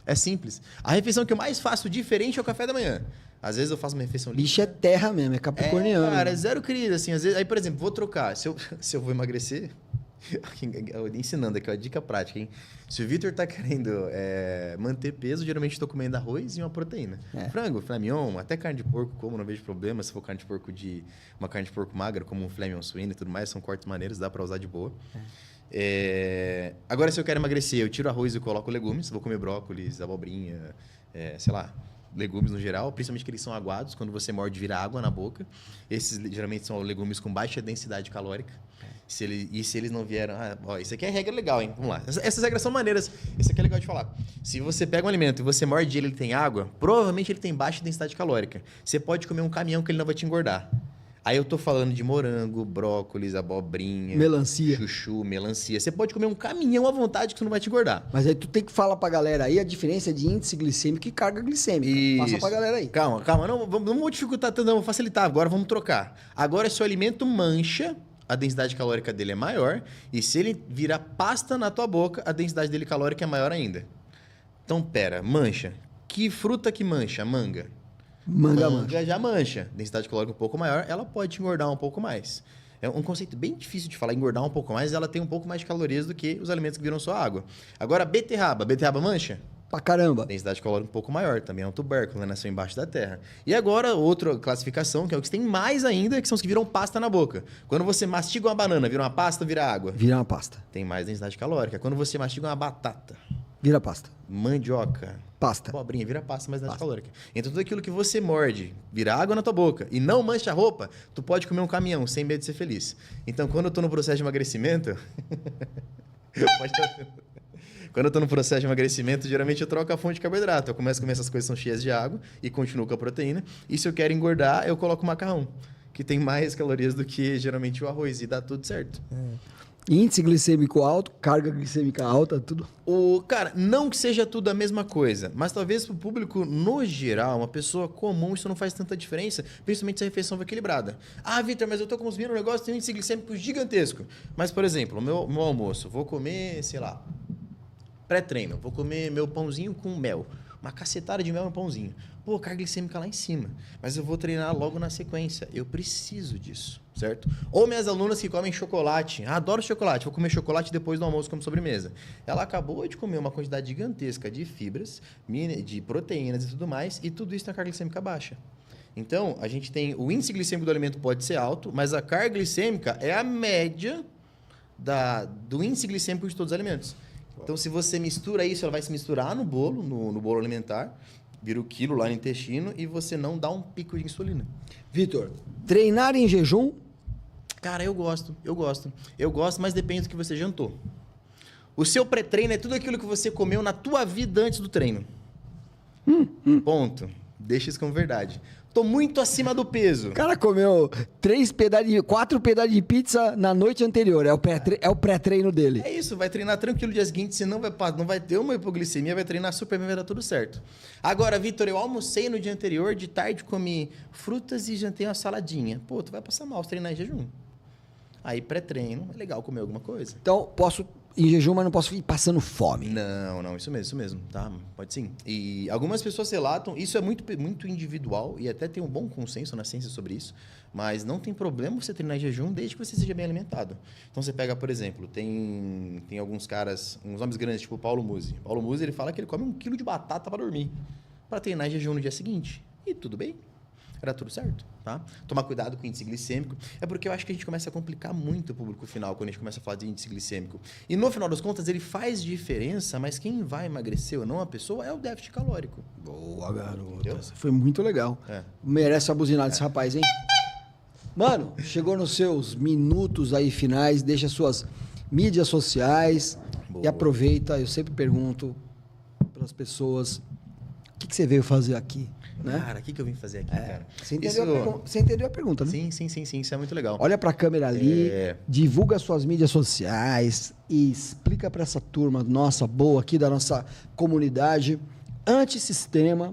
É simples. A refeição que eu mais faço diferente é o café da manhã. Às vezes eu faço uma refeição livre. Bicho é terra mesmo, é capricorniano. Cara, é zero querido, assim. Às vezes, aí, por exemplo, vou trocar. Se eu vou emagrecer... Ensinando aqui, ó, dica prática, hein? Se o Vitor tá querendo manter peso, geralmente eu tô comendo arroz e uma proteína. Frango, filé mignon, até carne de porco, como não vejo problema. Se for carne de porco uma carne de porco magra, como um filé mignon suíno e tudo mais, são cortes maneiros, dá pra usar de boa. Agora, se eu quero emagrecer, eu tiro arroz e coloco legumes. Vou comer brócolis, abobrinha, sei lá, legumes no geral, principalmente que eles são aguados. Quando você morde, vira água na boca. Esses geralmente são legumes com baixa densidade calórica. Se eles não vieram... isso aqui é regra legal, hein? Vamos lá. Essas regras são maneiras. Isso aqui é legal de falar. Se você pega um alimento e você morde ele tem água, provavelmente ele tem baixa densidade calórica. Você pode comer um caminhão que ele não vai te engordar. Aí eu tô falando de morango, brócolis, abobrinha... Melancia. Chuchu, melancia. Você pode comer um caminhão à vontade que tu não vai te engordar. Mas aí tu tem que falar pra galera aí a diferença de índice glicêmico e carga glicêmica. Isso. Passa pra galera aí. Calma. Não vamos dificultar tanto, não. Vamos facilitar. Agora vamos trocar. Agora, se o alimento mancha... a densidade calórica dele é maior, e se ele virar pasta na tua boca, a densidade dele calórica é maior ainda. Então, mancha. Que fruta que mancha? Manga. Manga já mancha. Densidade calórica um pouco maior, ela pode te engordar um pouco mais. É um conceito bem difícil de falar, engordar um pouco mais, ela tem um pouco mais de calorias do que os alimentos que viram só água. Agora, beterraba mancha? Pra caramba. Densidade calórica um pouco maior, também é um tubérculo, né? Nasceu embaixo da terra. E agora, outra classificação, que é o que tem mais ainda, que são os que viram pasta na boca. Quando você mastiga uma banana, vira uma pasta, vira água. Vira uma pasta. Tem mais densidade calórica. Quando você mastiga uma batata. Vira pasta. Mandioca. Pasta. Abobrinha, vira pasta, mais densidade calórica. Então, tudo aquilo que você morde, vira água na tua boca e não mancha a roupa, tu pode comer um caminhão sem medo de ser feliz. Então, quando eu tô no processo de emagrecimento... Quando eu tô no processo de emagrecimento, geralmente eu troco a fonte de carboidrato. Eu começo a comer essas coisas que são cheias de água e continuo com a proteína. E se eu quero engordar, eu coloco macarrão, que tem mais calorias do que geralmente o arroz, e dá tudo certo. Índice glicêmico alto, carga glicêmica alta, tudo. Cara, não que seja tudo a mesma coisa, mas talvez para o público no geral, uma pessoa comum, isso não faz tanta diferença, principalmente se a refeição for equilibrada. Ah, Vitor, mas eu tô consumindo um negócio que tem um índice glicêmico gigantesco. Mas, por exemplo, o meu almoço, vou comer, sei lá, pré-treino, vou comer meu pãozinho com mel. Uma cacetada de mel no pãozinho. Pô, carga glicêmica lá em cima. Mas eu vou treinar logo na sequência. Eu preciso disso, certo? Ou minhas alunas que comem chocolate. Ah, adoro chocolate. Vou comer chocolate depois do almoço como sobremesa. Ela acabou de comer uma quantidade gigantesca de fibras, de proteínas e tudo mais. E tudo isso tem a carga glicêmica baixa. Então, a gente tem... O índice glicêmico do alimento pode ser alto, mas a carga glicêmica é a média do índice glicêmico de todos os alimentos. Então, se você mistura isso, ela vai se misturar no bolo, no bolo alimentar, vira o quilo lá no intestino e você não dá um pico de insulina. Vitor, treinar em jejum? Cara, eu gosto. Eu gosto, mas depende do que você jantou. O seu pré-treino é tudo aquilo que você comeu na tua vida antes do treino. Ponto. Deixa isso como verdade. tô muito acima do peso. O cara comeu 4 pedaços de pizza na noite anterior. É o pré-treino dele. É isso, vai treinar tranquilo no dia seguinte, senão não vai ter uma hipoglicemia, vai treinar super bem, vai dar tudo certo. Agora, Vitor, eu almocei no dia anterior, de tarde comi frutas e jantei uma saladinha. Pô, tu vai passar mal se treinar em jejum. Aí, pré-treino, é legal comer alguma coisa. Então, posso em jejum, mas não posso ir passando fome. Não, isso mesmo, tá? Pode sim. E algumas pessoas relatam, isso é muito, muito individual e até tem um bom consenso na ciência sobre isso, mas não tem problema você treinar em jejum desde que você seja bem alimentado. Então você pega, por exemplo, tem alguns caras, uns homens grandes, tipo o Paulo Musi. Paulo Musi, ele fala que ele come 1 quilo de batata para dormir, para treinar em jejum no dia seguinte. E tudo bem. Era tudo certo, tá? Tomar cuidado com o índice glicêmico. É porque eu acho que a gente começa a complicar muito o público final quando a gente começa a falar de índice glicêmico. E no final das contas, ele faz diferença, mas quem vai emagrecer ou não a pessoa é o déficit calórico. Boa, garoto. Foi muito legal. É. Merece a buzinada desse rapaz, hein? Mano, chegou nos seus minutos aí finais, deixa suas mídias sociais. Boa. E aproveita, eu sempre pergunto para as pessoas, o que você veio fazer aqui? Né? Cara, o que eu vim fazer aqui, cara? Você entendeu a pergunta, né? Sim, isso é muito legal. Olha para a câmera ali, divulga suas mídias sociais e explica para essa turma nossa boa aqui da nossa comunidade, antissistema,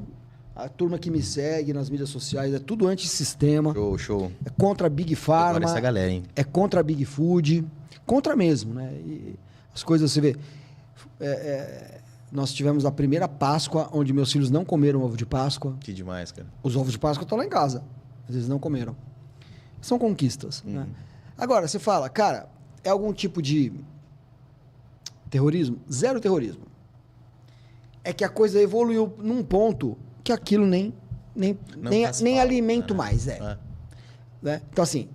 a turma que me segue nas mídias sociais, é tudo antissistema. Show. É contra a Big Pharma. Agora essa galera, hein? É contra a Big Food. Contra mesmo, né? E as coisas, você vê... Nós tivemos a primeira Páscoa, onde meus filhos não comeram ovo de Páscoa. Que demais, cara. Os ovos de Páscoa estão lá em casa. Às vezes não comeram. São conquistas. Né? Agora, você fala, cara, é algum tipo de terrorismo? Zero terrorismo. É que a coisa evoluiu num ponto que aquilo nem alimento mais. Né? Então, assim,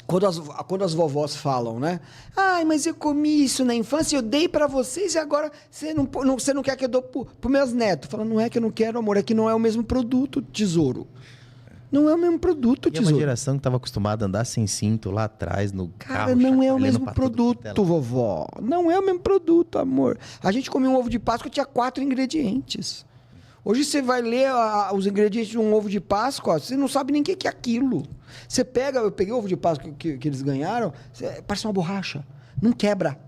quando as vovós falam, né? Ai, mas eu comi isso na infância, eu dei pra vocês e agora você não quer que eu dou pros meus netos. Fala, não é que eu não quero, amor, é que não é o mesmo produto, tesouro. Não é o mesmo produto, tesouro. E uma geração que estava acostumada a andar sem cinto lá atrás, no carro. Cara, não é o mesmo produto, vovó. Não é o mesmo produto, amor. A gente comia um ovo de Páscoa, tinha 4 ingredientes. Hoje você vai ler os ingredientes de um ovo de Páscoa, você não sabe nem o que é aquilo. Você pega, eu peguei o ovo de Páscoa que eles ganharam, parece uma borracha. Não quebra.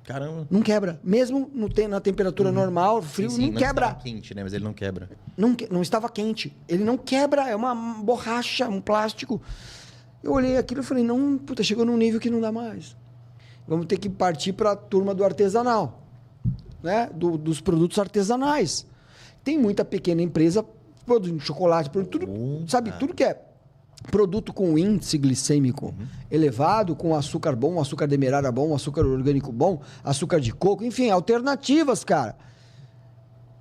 Caramba. Não quebra. Mesmo na temperatura normal, frio, sim, não quebra. Estava quente, né? Mas ele não quebra. Não estava quente. Ele não quebra, é uma borracha, um plástico. Eu olhei aquilo e falei, não, puta, chegou num nível que não dá mais. Vamos ter que partir para a turma do artesanal, né? Dos produtos artesanais. Tem muita pequena empresa produzindo chocolate, produzindo tudo, sabe? Tudo que é produto com índice glicêmico elevado, com açúcar bom, açúcar demerara bom, açúcar orgânico bom, açúcar de coco, enfim, alternativas, cara.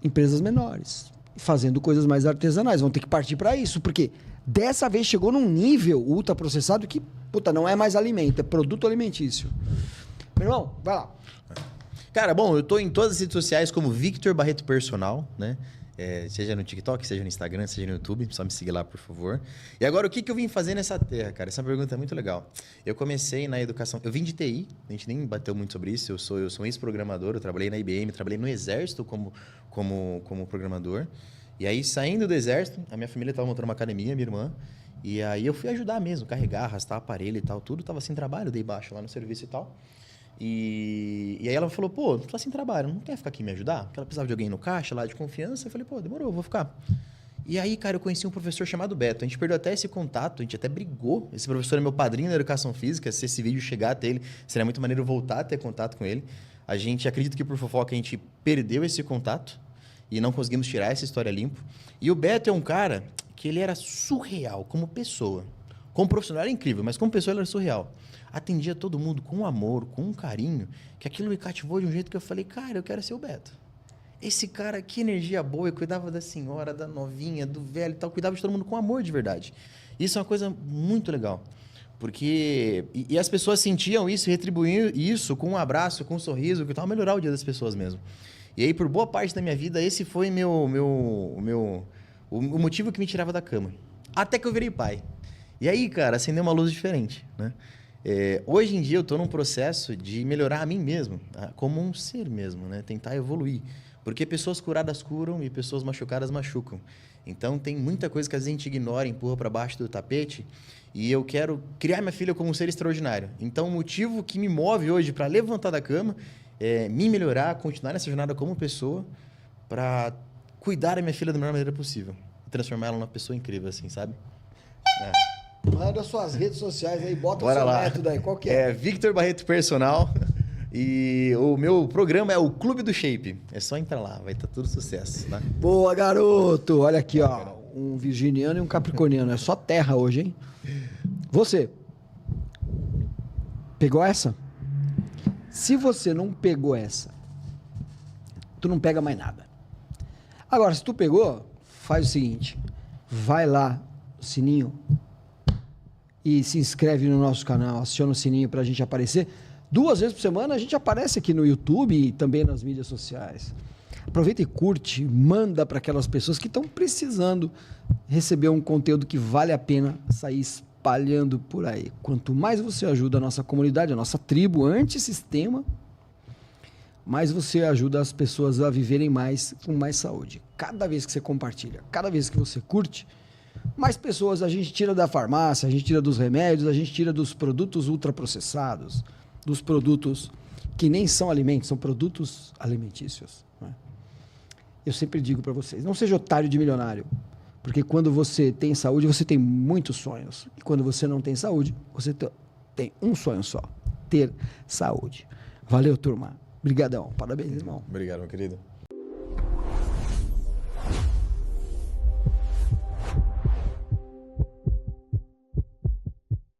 Empresas menores, fazendo coisas mais artesanais, vão ter que partir para isso, porque dessa vez chegou num nível ultraprocessado que, puta, não é mais alimento, é produto alimentício. Meu irmão, vai lá. Cara, bom, eu tô em todas as redes sociais como Victor Barreto Personal, né? Seja no TikTok, seja no Instagram, seja no YouTube, só me seguir lá, por favor. E agora, o que eu vim fazer nessa terra, cara? Essa pergunta é muito legal. Eu comecei na educação... Eu vim de TI, a gente nem bateu muito sobre isso. Eu sou um ex-programador, eu trabalhei na IBM, trabalhei no Exército como programador. E aí, saindo do Exército, a minha família estava montando uma academia, minha irmã, e aí eu fui ajudar mesmo, carregar, arrastar aparelho e tal, tudo. Tava sem trabalho, dei baixo lá no serviço e tal. E aí ela falou, pô, tu tá sem trabalho, não quer ficar aqui me ajudar? Porque ela precisava de alguém no caixa lá de confiança. Eu falei, pô, demorou, eu vou ficar. E aí, cara, eu conheci um professor chamado Beto. A gente perdeu até esse contato, a gente até brigou. Esse professor é meu padrinho na educação física. Se esse vídeo chegar até ele, seria muito maneiro voltar a ter contato com ele. A gente acredita que por fofoca a gente perdeu esse contato e não conseguimos tirar essa história limpo. E o Beto é um cara que ele era surreal como pessoa. Como profissional era incrível, mas como pessoa ele era surreal. Atendia todo mundo com amor, com um carinho, que aquilo me cativou de um jeito que eu falei, cara, eu quero ser o Beto. Esse cara, que energia boa, eu cuidava da senhora, da novinha, do velho e tal, cuidava de todo mundo com amor de verdade. Isso é uma coisa muito legal, porque... E as pessoas sentiam isso, retribuíam isso com um abraço, com um sorriso, que tal, melhorar o dia das pessoas mesmo. E aí, por boa parte da minha vida, esse foi o motivo que me tirava da cama. Até que eu virei pai. E aí, cara, acendeu uma luz diferente, né? Hoje em dia eu estou num processo de melhorar a mim mesmo, como um ser mesmo, né? Tentar evoluir. Porque pessoas curadas curam e pessoas machucadas machucam. Então, tem muita coisa que às vezes a gente ignora, empurra para baixo do tapete. E eu quero criar minha filha como um ser extraordinário. Então, o motivo que me move hoje para levantar da cama é me melhorar, continuar nessa jornada como pessoa, para cuidar da minha filha da melhor maneira possível. E transformar ela numa pessoa incrível, assim, sabe? Manda suas redes sociais aí, bota Bora o seu lá. método aí, qual que é? É Victor Barreto Personal. E o meu programa é o Clube do Shape. É só entrar lá, vai estar tudo sucesso, tá? Boa, garoto! Olha aqui, ó. Um virginiano e um capricorniano. É só terra hoje, hein? Você. Pegou essa? Se você não pegou essa, tu não pega mais nada. Agora, se tu pegou, faz o seguinte. Vai lá, o sininho, e se inscreve no nosso canal. Aciona o sininho pra gente aparecer. 2 vezes por semana a gente aparece aqui no YouTube e também nas mídias sociais. Aproveita e curte, manda para aquelas pessoas que estão precisando receber um conteúdo que vale a pena sair espalhando por aí. Quanto mais você ajuda a nossa comunidade, a nossa tribo antissistema, mais você ajuda as pessoas a viverem mais com mais saúde. Cada vez que você compartilha, cada vez que você curte, mais pessoas a gente tira da farmácia, a gente tira dos remédios, a gente tira dos produtos ultraprocessados, dos produtos que nem são alimentos, são produtos alimentícios. Né? Eu sempre digo para vocês, não seja otário de milionário, porque quando você tem saúde, você tem muitos sonhos. E quando você não tem saúde, você tem um sonho só, ter saúde. Valeu, turma. Obrigadão. Parabéns, irmão. Obrigado, meu querido.